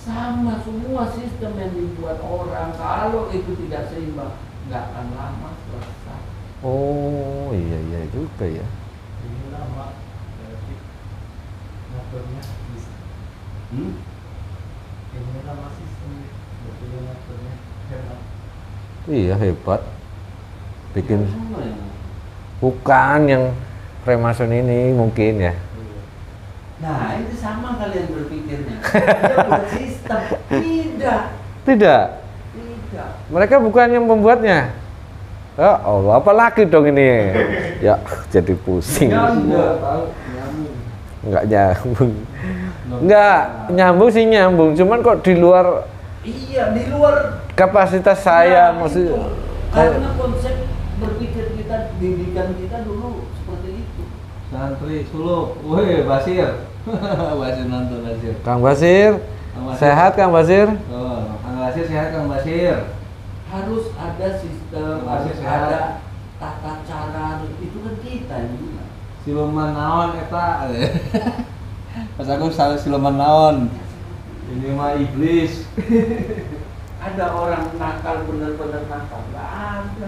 Sama semua sistem yang dibuat orang, kalau itu tidak seimbang, nggak akan lama selesai. Oh iya juga ya. Ini lama berarti ngaturnya bisa. Ini lama sistemnya, berarti ngaturnya hebat. Iya hebat. Bikin Semua yang bukan yang Freemason ini mungkin ya. nah, itu sama kalian berpikirnya. Dia buat sistem. Tidak. Tidak. Tidak. Mereka bukan yang membuatnya. Ya Allah, apalagi dong ini. Ya, jadi pusing. Nggak nyambung. Nggak nyambung sih nyambung, cuman kok di luar Iya, di luar kapasitas saya nah, maksud. itu. Karena konsep berpikir kita, didikan kita dulu seperti itu. Santri suluk, woi Basir. Basir nonton Basir. Kang Basir, Kang Basir. sehat Kang Basir? Oh, Kang Basir sehat Kang Basir. Harus ada sistem, Masih harus sehat. ada tata cara. Itu kan kita yang bilang. Siluman naon eta. Pas aku salah siluman naon. Ini mah iblis. Ada orang nakal, benar-benar nakal. Nggak ada.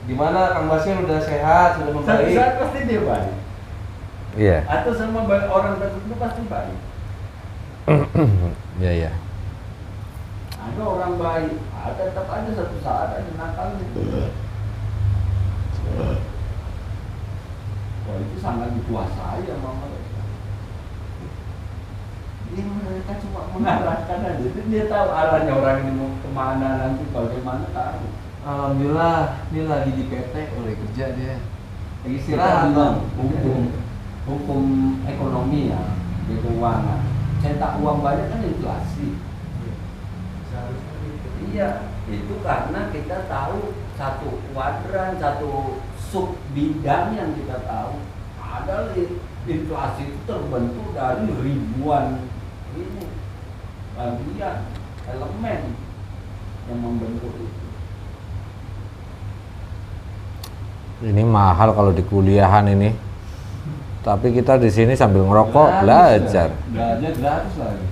Gimana Kang Basir udah sehat, sudah Satu membaik? saat pasti dia baik. Iya. Atau sama orang tertentu pasti baik. Iya iya. Ada orang baik, tetap ada satu saat ada nakalnya. Wah, itu sangat dikuasai sama mereka. Dia mereka cuma mengarahkan aja. Itu dia tahu arahnya orang ini mau kemana nanti bagaimana tahu. Alhamdulillah, ini lagi di PT, boleh kerja dia. Lagi Kita istirahat bilang dong. hukum ekonomi ya, di keuangan. Cetak uang banyak kan inflasi. Iya, itu karena kita tahu satu kuadran, satu sub bidang yang kita tahu. Ada inflasi itu terbentuk dari ribuan ini bagian elemen yang membentuk itu. Ini mahal kalau di kuliahan ini. Tapi kita di sini sambil ngerokok belajar. Belajar gratis lagi.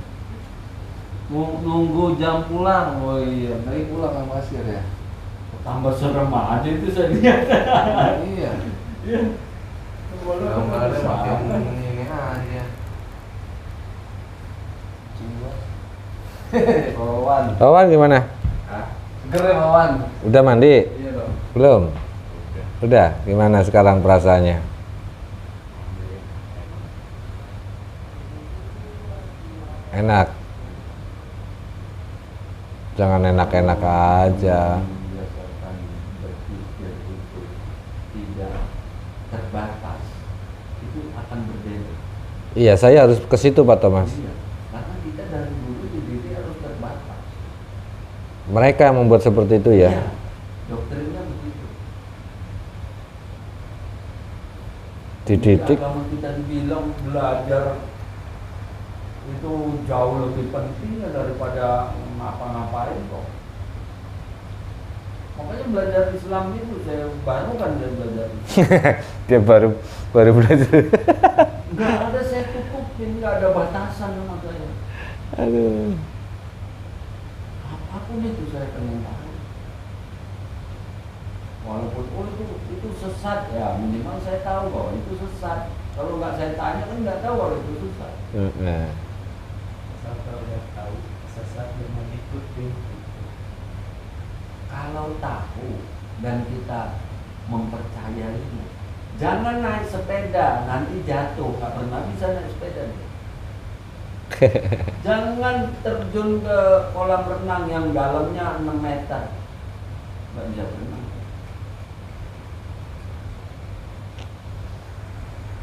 Nunggu jam pulang, oh iya, dari pulang Kang Basir ya. Tambah serem aja itu saya lihat. Iya. Iya. Yang ada makin ini aja. Wawan. Wawan gimana? Seger ya Wawan? Udah mandi? Iya dong. Belum? Udah. Gimana sekarang perasaannya? Enak. Jangan enak-enak aja. Biasakan berpikir itu tidak terbatas, itu akan berbeda. Iya, saya harus ke situ Pak Thomas. Iya, karena kita dari dulu dididik harus terbatas. Mereka yang membuat seperti itu ya. Iya, doktrinnya begitu. Dididik. Jadi agama kita dibilang belajar itu jauh lebih penting daripada ngapa-ngapain kok. Makanya belajar Islam itu saya baru kan dia belajar. Dia baru belajar. Nggak ada saya tutupin, nggak ada batasan sama saya. Aduh. Apapun itu saya pengen tahu. Walaupun itu sesat ya, minimal saya tahu bahwa itu sesat. Kalau nggak saya tanya kan nggak tahu kalau itu sesat. Nah. Asal udah tahu sesat yang mengikuti. Kalau tahu dan kita mempercayainya, jangan naik sepeda nanti jatuh, nggak pernah bisa naik sepeda. Jangan terjun ke kolam renang yang dalamnya 6 meter, nggak bisa berenang.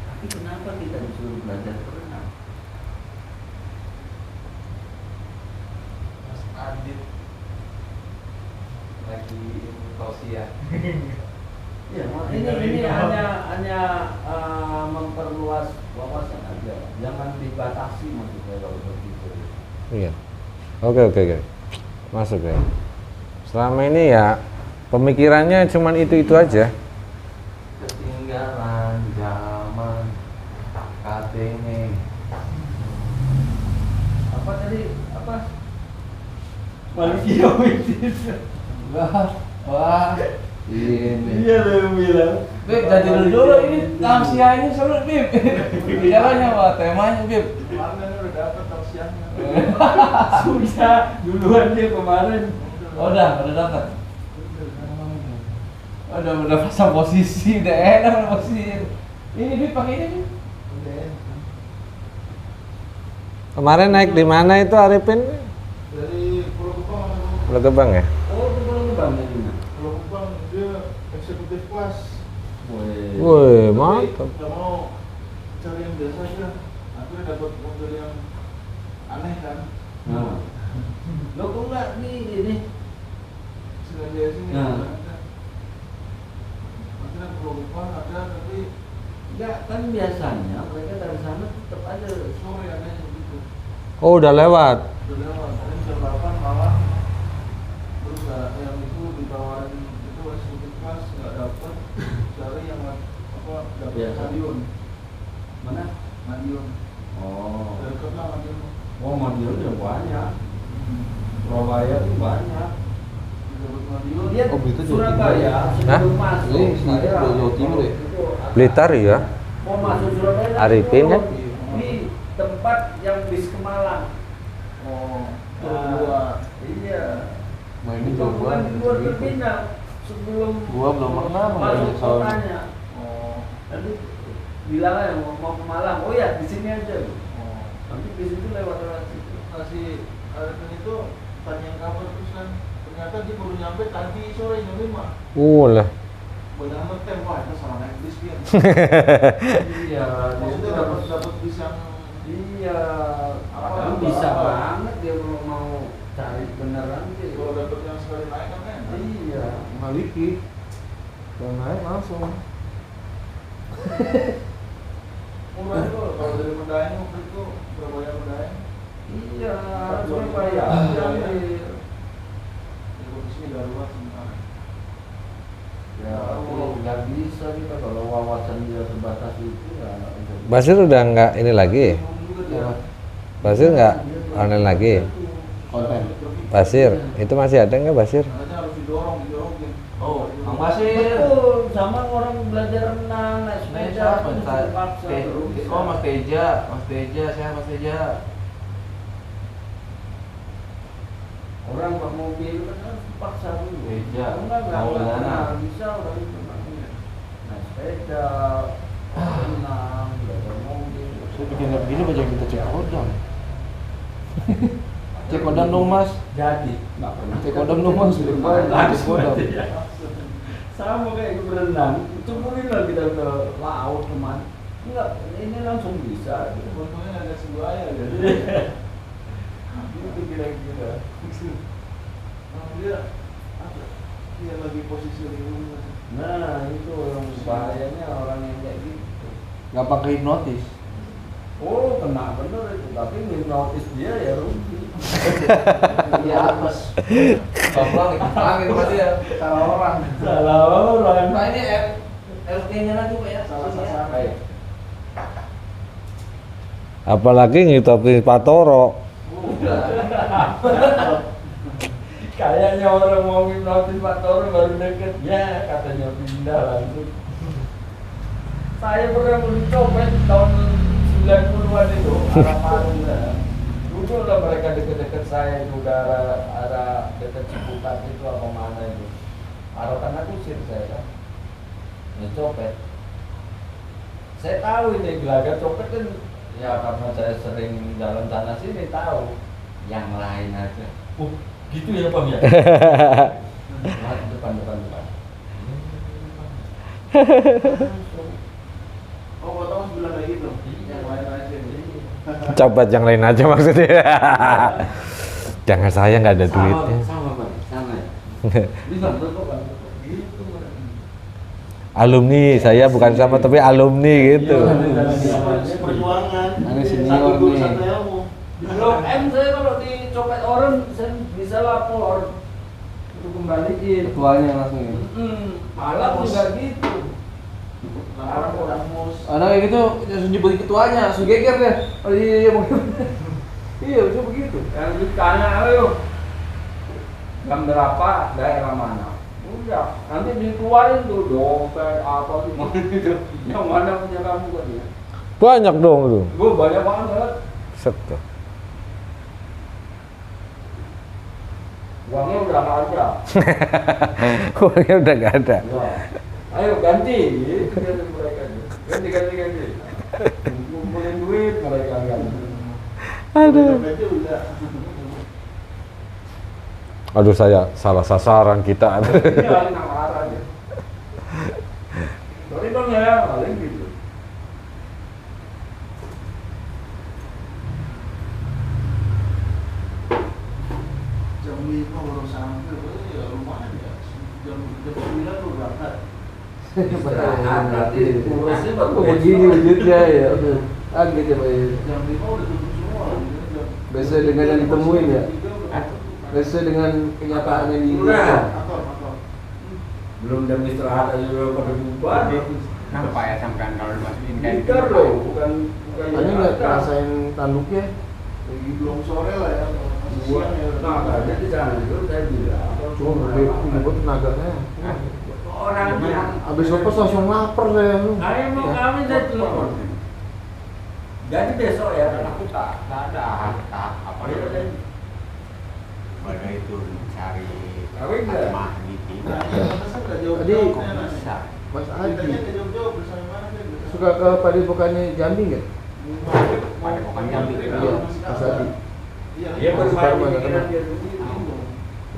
Tapi kenapa kita disuruh belajar berenang? Mas Adit lagi tausiah. Ya, ini hanya memperluas wawasan aja, jangan dibatasi maksud saya kalau begitu. Iya. Oke. Masuk ya. Selama ini ya pemikirannya cuman itu aja. Ketinggalan zaman KTM. Apa tadi pas. Balik kilometer. Wah, ini. Iya lo bilang. Bib, jadi dulu ini tausiahnya seru, Bib. Bicaranya wah, temanya, Bib. Kemarin udah dapet tausiahnya. Sudah duluan dia kemarin. Oh, udah dapat. Udah pasang posisi, udah enak posisi. Ini Bib pakai ini, Bib. Kemarin naik di mana itu Arifin? Dari Pulau Gebang. Pulau Gebang ya? Oh, belum banget juga. Pulau Gebang dia eksekutif kelas. Woi, mantap. Gak mau cari yang biasa aja. Akhirnya dapat mobil yang aneh kan. Nah, lo kok nggak ini? Sengaja sini. Nah. Akhirnya Pulau Gebang ada tapi Enggak, kan biasanya mereka dari sana tetap ada. sore ada yang begitu. Oh, udah lewat. Udah lewat. Tadi jam 8 malam. Terus yang itu ditawarin itu eksekutif kelas nggak dapet. Cari yang apa dapet Biasa. Madiun. Mana? Madiun. Oh, Dekat lah Madiun. oh Madiun ya banyak. Surabaya tuh banyak. Dapat Madiun. Dia Oh, Blitar Jawa Surabaya sebelum masuk. Ini sini saya- Jawa Timur ya? itu ada- Blitar ya? Mau masuk Surabaya Arifin kan? di tempat yang bis ke Malang. Oh, Nah, kedua. iya. Main di Bukan Jawa di luar terminal sebelum Gua belum pernah masuk main sono. kotanya. Oh, Nanti bilang aja mau ke Malang. Oh ya di sini aja. oh. Nanti bis itu lewat situ. Kasih Arifin itu tanya kabar terus kan. Ternyata dia baru nyampe tadi sore jam 5. Lah. Banyak amat tem, wah itu salah naik bis Pian. Iya, Maksudnya dapat bis yang iya. Apa, Padahal bisa banget dia kalau mau cari beneran sih. kalau dapat yang sekali naik kan enak. Iya. Maliki. Kalau naik langsung. Murah itu kalau dari Medaeng waktu itu Surabaya Medaeng. Iya, Surabaya. Iya. Di sini darurat sebentar. Ya, nggak bisa kita kalau wawasan dia sebatas itu ya. nggak bisa. Basir udah nggak ini lagi? Juga dia. Basir nggak online lagi? Konten. Basir, itu masih ada nggak Basir? Makanya harus didorongin. Oh, Mang Basir. Betul, sama orang belajar renang, naik Nah, sepeda, siapa? itu dipaksa. Oh, Mas Teja. Saya Mas Teja. Orang pak mobil kan harus dipaksa dulu. Beja. Enggak Mau kemana? kenal, bisa orang itu namanya. Naik sepeda, renang, belajar mobil. Saya bikin begini banyak yang kita cek kodam. Cek kodam dong, Mas. Jadi, nggak pernah. Cek kodam dong, Mas. Cek kodam. Sama kayak berenang, cemburin lah kita ke laut teman. Enggak, ini langsung bisa. Gitu. Fotonya ada sebuaya gitu. Itu kira-kira. Dia apa? Dia lagi posisi di rumah. Nah, itu yang bahayanya orang yang kayak gitu. Nggak pakai hipnotis. Oh, kena bener itu, tapi hipnotis dia ya rugi. Di atas. Bapak lagi berarti ya. Salah orang. Salah orang. Nah, ini LT-nya lagi Pak ya. Salah Sini ya. sasaran. Apalagi ngitopin Pak Toro. Kayaknya orang mau hipnotis Pak Toro baru deket, ya katanya pindah langsung. Saya pernah mencoba tahun 90-an itu, arah Parung ya. Duduklah mereka deket-deket saya itu udah arah deket Ciputat itu apa mana itu. Arah Tanah Kusir saya kan. Mencopet. Saya tahu ini gelagat copet kan ya karena saya sering jalan sana sini tahu. Yang lain aja. Oh, gitu ya Bang ya? depan. Oh, kota Mas bilang kayak gitu. Yang lain aja nih. Copet yang lain aja maksudnya. Jangan saya nggak ada duitnya. Sama Bang, sama ya. Bisa betul Bang. Gitu. Alumni, saya bukan sama tapi alumni gitu. Perjuangan. Ini senior Satu guru, nih. satu ilmu. Di Blok M saya kalau dicopet orang saya bisa lapor untuk kembaliin. Ketuanya langsung ya. Malah juga gitu. Laporan ke Mus. Ada kayak gitu, langsung jemput ketuanya, langsung geger deh. Oh iya mau. Iya, bisa begitu. Yang ditanya, ayo jam berapa, daerah mana? Udah, nanti dikeluarin tuh dompet apa gitu. Yang mana punya kamu kan ya? Banyak dong tuh. Gue banyak banget. Set tuh. Uangnya udah nggak ada. Uangnya udah gak ada. Ya. Ayo ganti, gitu kan mereka. Ganti. Kumpulin duit mereka ganti. Aduh. Dompetnya udah. Aduh, saya salah sasaran kita. Ini paling marah ya. Sorry bang ya, paling gitu. Jam 5 baru sampai, berarti ya lumayan ya. Jam 9 baru berangkat. Istirahat berarti urusnya baru Begini wujudnya ya. Kaget ya Pak. Jam 5 udah tutup semua. Biasa dengan yang ditemuin ya. Biasa dengan kenyataan yang Udah. Motor. Belum jam istirahat aja udah pada bubar. Kenapa ya sampean kalau dimasukin kayak Tikar gitu? loh, bukan Tadi nggak ngerasain tanduknya. Lagi belum sore lah ya. Masih Gua, siang ya. nah ada di sana dulu saya bilang. Cuma berbeda tenaganya. Orang yang Abis lepas langsung lapar saya. saya mau kami saya telepon. Jadi besok ya, Aku tak ada harta apa Iya, itu iya. sebagai itu cari Tapi enggak. rumah gitu. Nah, pantesan nggak jauh-jauh. Tadi Kok Nah, bisa? Mas Ceritanya Adi nggak jauh-jauh, bersama mana kan? suka ke padepokannya Jambi nggak? Padepokan Jambi. Iya, Mas Adi. Iya, Dia Mas bermain Parman, pikiran kan? dia sendiri.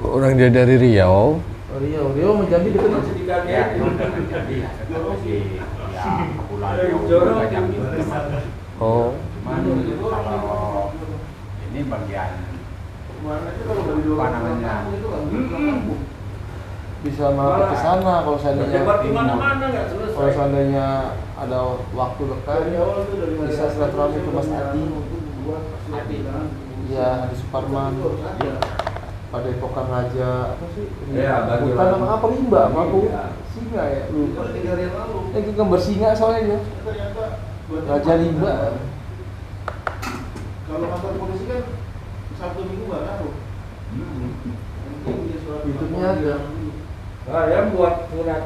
Orang dia dari Riau. Oh Riau sama Jambi deket Masih nggak? dikagetin. Ya, dengan Jambi ya, tetap sih ya pulang Jorok. juga Jambi teman. Oh. Cuman kalau ini bagian Kemarin itu kalau dari Apa namanya? itu kan kampung. Bisa malah ke sana kalau seandainya Berdebat di mana-mana nggak selesai. kalau seandainya ada waktu dekat Dari awal tuh dari bisa silaturahmi ke Mas Adi. Adi. Iya, Adi Suparman. Padepokan Raja apa sih? Iya, bagi Bukan orang. nama apa Rimba? Apa aku? Iya. Singa ya? Lupa. Baru 3 hari yang lalu. Itu gambar singa soalnya dia. Ternyata buat Raja Rimba. Kalau kantor polisi kan Sabtu Minggu nggak ngaruh. Penting dia surat YouTube-nya ada. Saya buat surat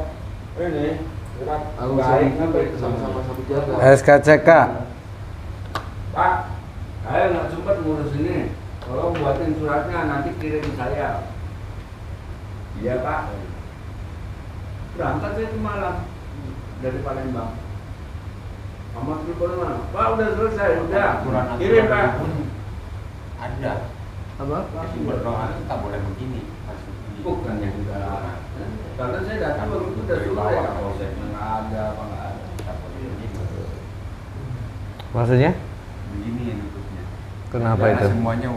ini, surat Aku baik sampai sama-sama sabu jaga. SKCK. Pak, saya nggak sempat ngurus ini. Tolong buatin suratnya, nanti kirim saya. Iya Pak. Berangkat saya malam dari Palembang. Amat telepon mana? Pak udah selesai, udah. Aturan-aturan Kirim Pak. pun ada. Apa? Jadi berdoa itu tak boleh begini. Harus begini. Bukan yang enggak. Karena saya datang baru itu udah selesai. Kapolseknya nggak ada, apa nggak ada. Tak boleh begini. Maksudnya? Begini nutupnya. Kenapa Karena itu? semuanya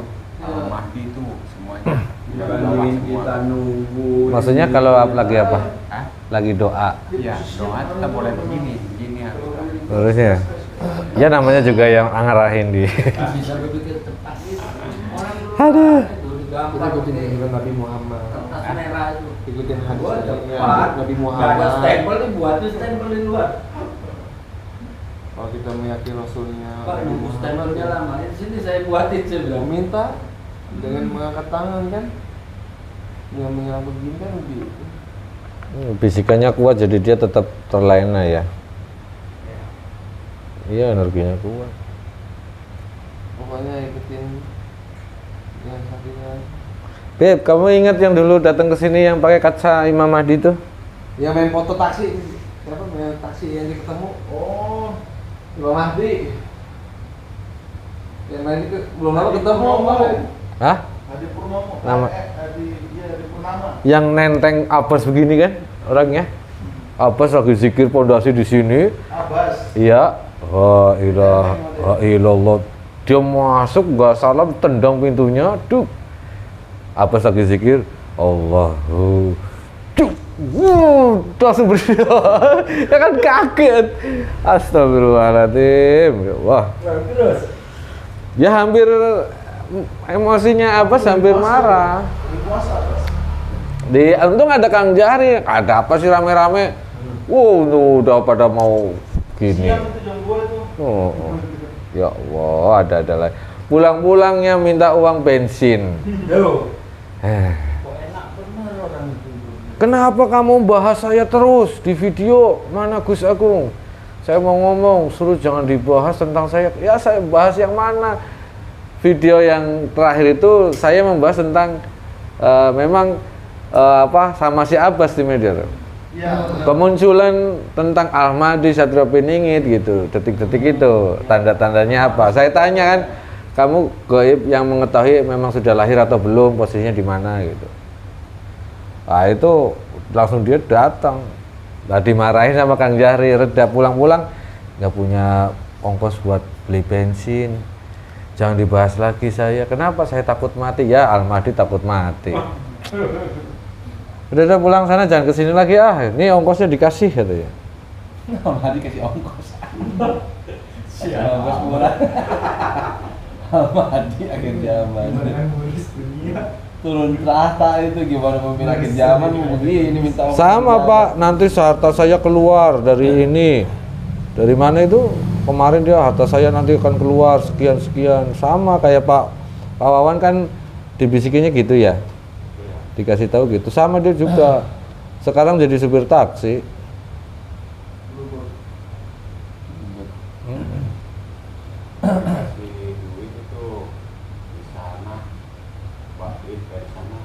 Mahdi itu semuanya udah bawah Bantuin semua. kita nunggu. Maksudnya kalau lagi apa? Hah? Lagi doa. Iya, doa itu tak boleh begini. Begini harus. Harusnya. Ya namanya juga yang ngarahin di. Bisa berpikir cepat. Orang dulu Aduh. itu Kita digampar. ikutin anjuran Nabi Muhammad. Kertas merah itu. Ikutin hadis Gua Nabi cepat. Nabi Nggak ada Muhammad. stempel nih, buatin stempel di luar. Kalau kita meyakini Rasulnya Pak, Nabi nunggu Muhammad, stempelnya lama. Di sini saya buatin saya bilang. meminta dengan mengangkat tangan kan, dengan menyerang begini kan lebih. Bisikannya kuat jadi dia tetap terlena ya. Iya, energinya kuat. Pokoknya ikutin yang satunya. Beb, kamu ingat yang dulu datang ke sini yang pakai kaca Imam Mahdi tuh? Yang main foto taksi, siapa main taksi yang ketemu? Oh, Imam Mahdi. Yang main itu belum lama ketemu kemarin. Hah? Hadi Purnomo. Nama. Hadi Purnama. Yang nenteng Abbas begini kan orangnya? Abbas lagi zikir pondasi di sini. Abbas. Iya. La ilaha illallah. Dia masuk nggak salam, tendang pintunya, duk. Abbas lagi zikir, Allahu. Duk. Langsung berdoa. Ya kan kaget. Astagfirullahaladzim. Wah. Terus. Ya hampir emosinya Abbas hampir marah. Di puasa Abbas. Di untung ada Kang Jari, ada apa sih rame-rame? Wow, tuh udah pada mau gini. Siang itu jam 2 itu. Oh, ya Allah, ada lagi. pulang-pulangnya minta uang bensin. Yo. Eh, Kok enak bener orang itu. kenapa kamu bahas saya terus di video? Mana Gus Agung? Saya mau ngomong, suruh jangan dibahas tentang saya. Ya saya bahas yang mana? Video yang terakhir itu saya membahas tentang memang sama si Abbas di media. Ya. Kemunculan tentang Ahmadi Satrio Piningit gitu, detik-detik itu tanda-tandanya apa? Saya tanya kan, kamu gaib yang mengetahui memang sudah lahir atau belum, posisinya di mana gitu. Nah itu langsung dia datang, nah dimarahin sama Kang Jahri, reda pulang-pulang nggak punya ongkos buat beli bensin, jangan dibahas lagi saya. Kenapa? Saya takut mati. Ya Ahmadi takut mati. Udah pulang sana, jangan kesini lagi ini ongkosnya dikasih katanya. Almadi kasih ongkos. Ongkos murah. Almadi akhir zaman. Turun kereta itu gimana memimpin akhir zaman begini minta ongkos. Sama Pak, nanti harta saya keluar dari ini. Dari mana itu? Kemarin dia harta saya nanti akan keluar sekian-sekian. Sama kayak Pak Wawan kan dibisikinnya gitu ya. Dikasih tahu gitu. Sama dia juga. Sekarang jadi supir taksi. Kasih duit itu di sana, balik dari sana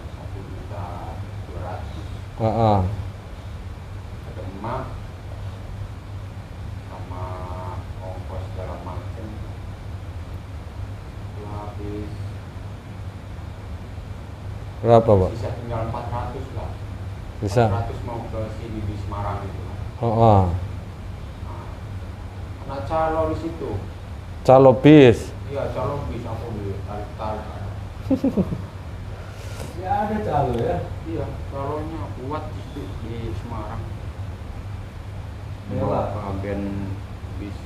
1.200.000. Heeh. Ada emak sama ongkos segala macem itu habis, Berapa Pak? sisa tinggal 400 lah. Bisa. 400 mau ke sini di Semarang itu. Heeh. Nah, anak calo di situ. Calo bis. Iya, calo bisa aku tarik-tarik. Ya ada calo ya. Iya, calonya kuat itu di Semarang. Mewah. Agen bis.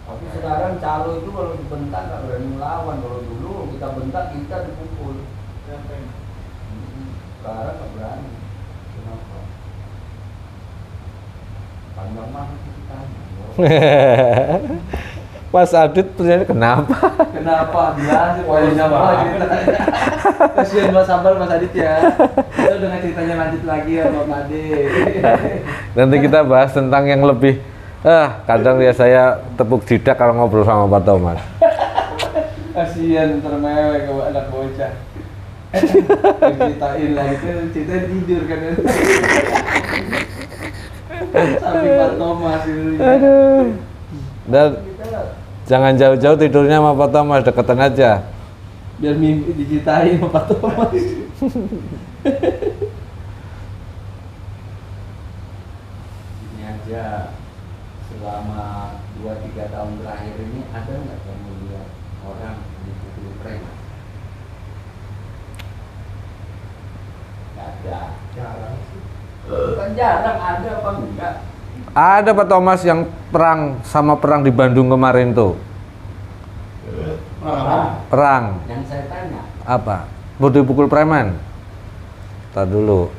Tapi sekarang calo itu kalau dibentak nggak berani melawan. Kalau dulu kita bentak kita dipukul. Sekarang nggak berani. Kenapa? Panjang banget itu tanya. Mas Adit ternyata kenapa? Kenapa? Jelasin poinnya apa ceritanya. Kasihan Mas Sambal, Mas Adit ya. Kita dengan ceritanya lanjut lagi ya Bang Adit. Nanti kita bahas tentang yang lebih kadang ya saya tepuk jidak kalau ngobrol sama Pak Thomas. Kasihan termewek ke anak bocah. Ceritain lah itu, ceritain tidur kan. Sampai Pak Thomas itu. Aduh. Dan jangan jauh-jauh tidurnya sama Pak Thomas, deketan aja. Biar mimpi diceritain sama Pak Thomas. Ini aja selama 2-3 tahun terakhir ini ada nggak kamu lihat orang dipukul preman? Nggak ada. Jarang sih. Kan jarang ada apa enggak? Ada Pak Thomas yang perang di Bandung kemarin tuh. Perang. Yang saya tanya. Apa? Mau dipukul preman? Tar dulu.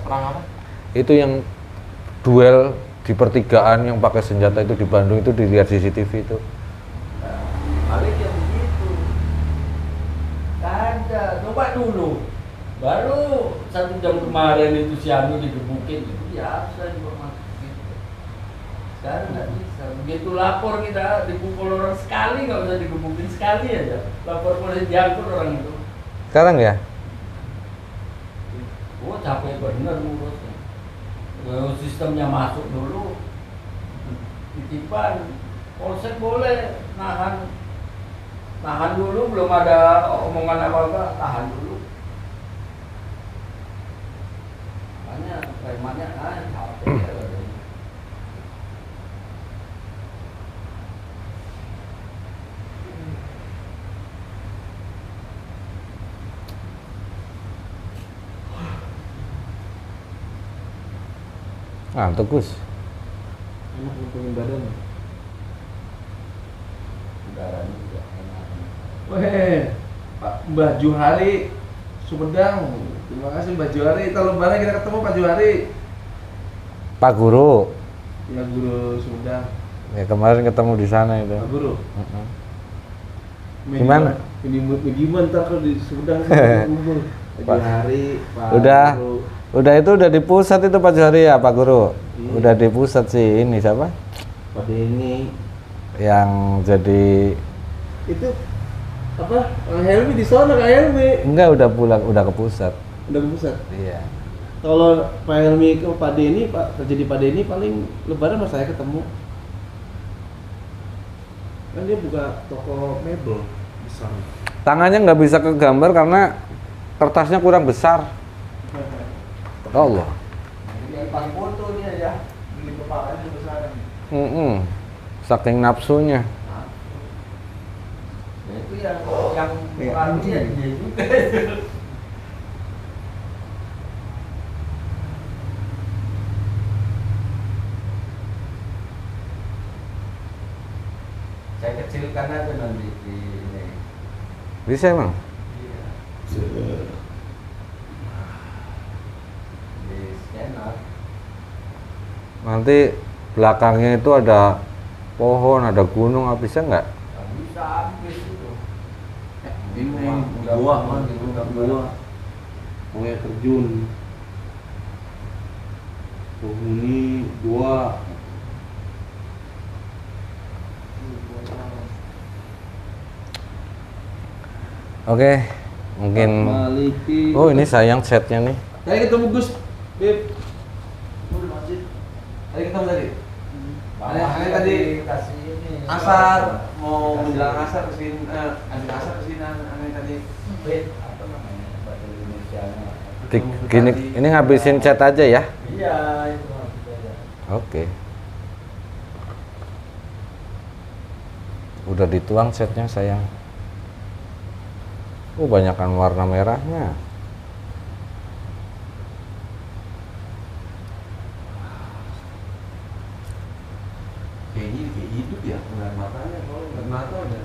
Perang apa? Itu yang duel di pertigaan yang pakai senjata itu di Bandung itu dilihat CCTV itu. Balik yang begitu. Nggak ada. Coba dulu. Baru 1 jam kemarin itu si Anu digebukin itu biasa juga masuk gitu. Sekarang nggak bisa. Begitu lapor kita dipukul orang sekali nggak usah digebukin sekali aja. Lapor polisi diangkut orang itu. Sekarang ya? Oh capek bener ngurusnya. Sistemnya masuk dulu. Titipan. Polsek boleh nahan dulu, belum ada omongan apa-apa, tahan dulu. Makanya premannya capek ya. Gus. Enak ngutungin badan. Udaranya juga enak. Weh, Pak Mbah Juhari Sumedang. Terima kasih Mbah Juhari. Tahun lebaran kita ketemu Pak Juhari. Pak Guru. Ya Guru Sumedang. Ya kemarin ketemu di sana itu. Pak Guru. Heeh. Mediuman- Gimana? Mediuman ntar kalau di Sumedang ngumpul. Pak Johari, Pak Udah. Guru. Udah itu udah di pusat itu Pak Johari ya Pak Guru. Iya. Udah di pusat sih ini siapa? Pak Denny. Yang jadi Itu apa? Kang Helmi di sana, Kang Helmi. enggak udah pulang, udah ke pusat. Udah ke pusat. Iya. Kalau Pak Helmi ke Pak Denny, Pak kerja di Pak Denny paling lebaran mas saya ketemu. Kan dia buka toko mebel besar. Tangannya nggak bisa ke gambar karena kertasnya kurang besar. Allah. Ini pas foto dia ya, beli kepalanya besar. Saking nafsunya. Nah, itu yang Kayak pengaruhnya anjing. dia juga. Saya kecilkan aja nanti di ini. Bisa emang? Iya. Di scanner. Nanti belakangnya itu ada pohon, ada gunung, bisa nggak? Nggak bisa habis itu. Ini Udah gua bangun, mah, udah gua mau ya terjun. Penghuni gua. Oke, mungkin. Maliki. Oh ini sayang setnya nih. Tadi ketemu Gus, Beb. Tadi ketemu tadi. Aneh tadi kasih ini. asar mau menjelang asar kesini, habis asar kesini aneh tadi. Apa namanya bahasa Indonesianya? Gini, ini ngabisin chat aja ya. Iya, itu maksudnya. Oke. Udah dituang setnya sayang. Banyakan warna merahnya. Kayak hidup ya, ngeliat matanya. Kalau ngeliat mata udah.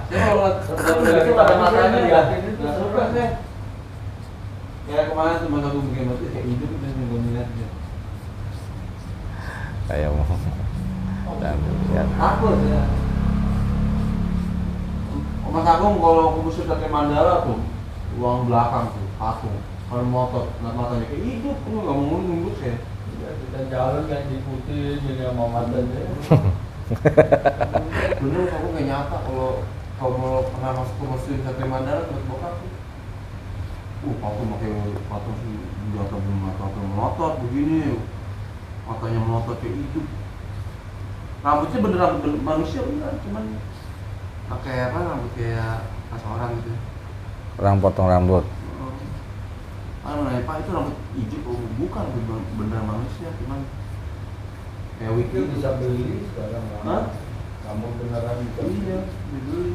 Saya kalau ngeliat Itu pada matanya ya. nggak suka saya. Kayak kemarin teman aku bikin mata kayak hidup udah gue ngeliat dia. Saya mau. Dan ya. Takut ya. Mas Agung kalau kubus sudah ke Mandala tuh, ruang belakang tuh, patung, kalau motor, ngeliat matanya kayak hidup, aku nggak mau nunggu saya. Ya, kita jalan kan diikutin jadi sama matanya. Bener, aku nggak nyata kalau mau pernah masuk ke masjid Satria Mandala buat bokap tuh. Patung pakai patung sih, jatuh belum melotot begini, matanya melotot kayak hidup. Rambutnya bener rambut manusia bener, cuman pakai apa rambut kayak khas orang gitu. Orang potong rambut. Nanya Pak itu rambut hijau, bukan bener manusia, cuman kayak Itu wiki bisa beli sekarang. Hah? Kamu beneran bisa beli. Iya, dibeli.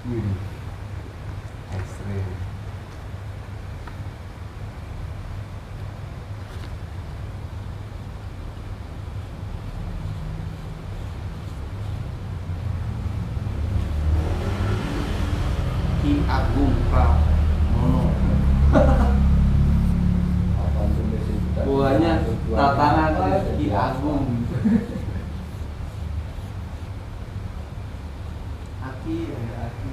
Wih, ekstrim. Ki Agung Pramono. Apaan tuh besi? Buahnya tatanan Ki Agung. Aki, ya Aki.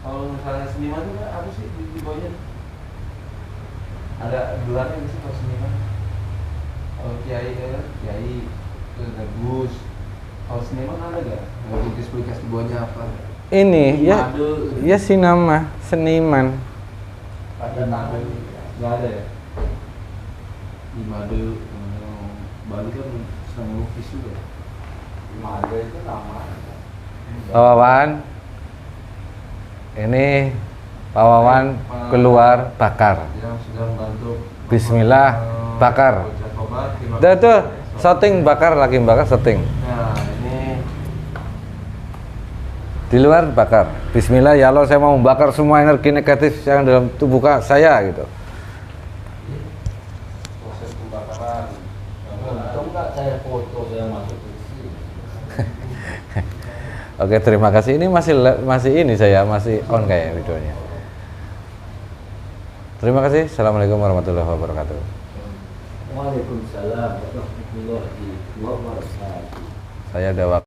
Kalau misalnya seniman itu apa sih di bawahnya? Ada gelarnya nggak sih kalau seniman? Kalau kiai ya, kiai itu ada Gus. Kalau seniman ada nggak? Nggak pelukis di bawahnya apa? Ini ya, Made. ya si nama seniman. Ada tangan. Nggak ada ya? Di Made, Bali kan senang melukis juga. Ada itu nama. Pak Wawan. Ini Pak Wawan keluar bakar. Yang sedang bantu Bismillah, bakar. Terima Udah kasih. tuh, shooting bakar lagi bakar shooting. Nah, ini Di luar bakar. Bismillah ya Allah, saya mau membakar semua energi negatif yang dalam tubuh saya gitu. proses pembakaran. Untung nggak saya foto saya masuk ke sini. Oke, terima kasih. Ini masih ini saya masih on kayak videonya. Terima kasih. Assalamualaikum warahmatullahi wabarakatuh. Waalaikumsalam warahmatullahi wabarakatuh. Saya ada waktu.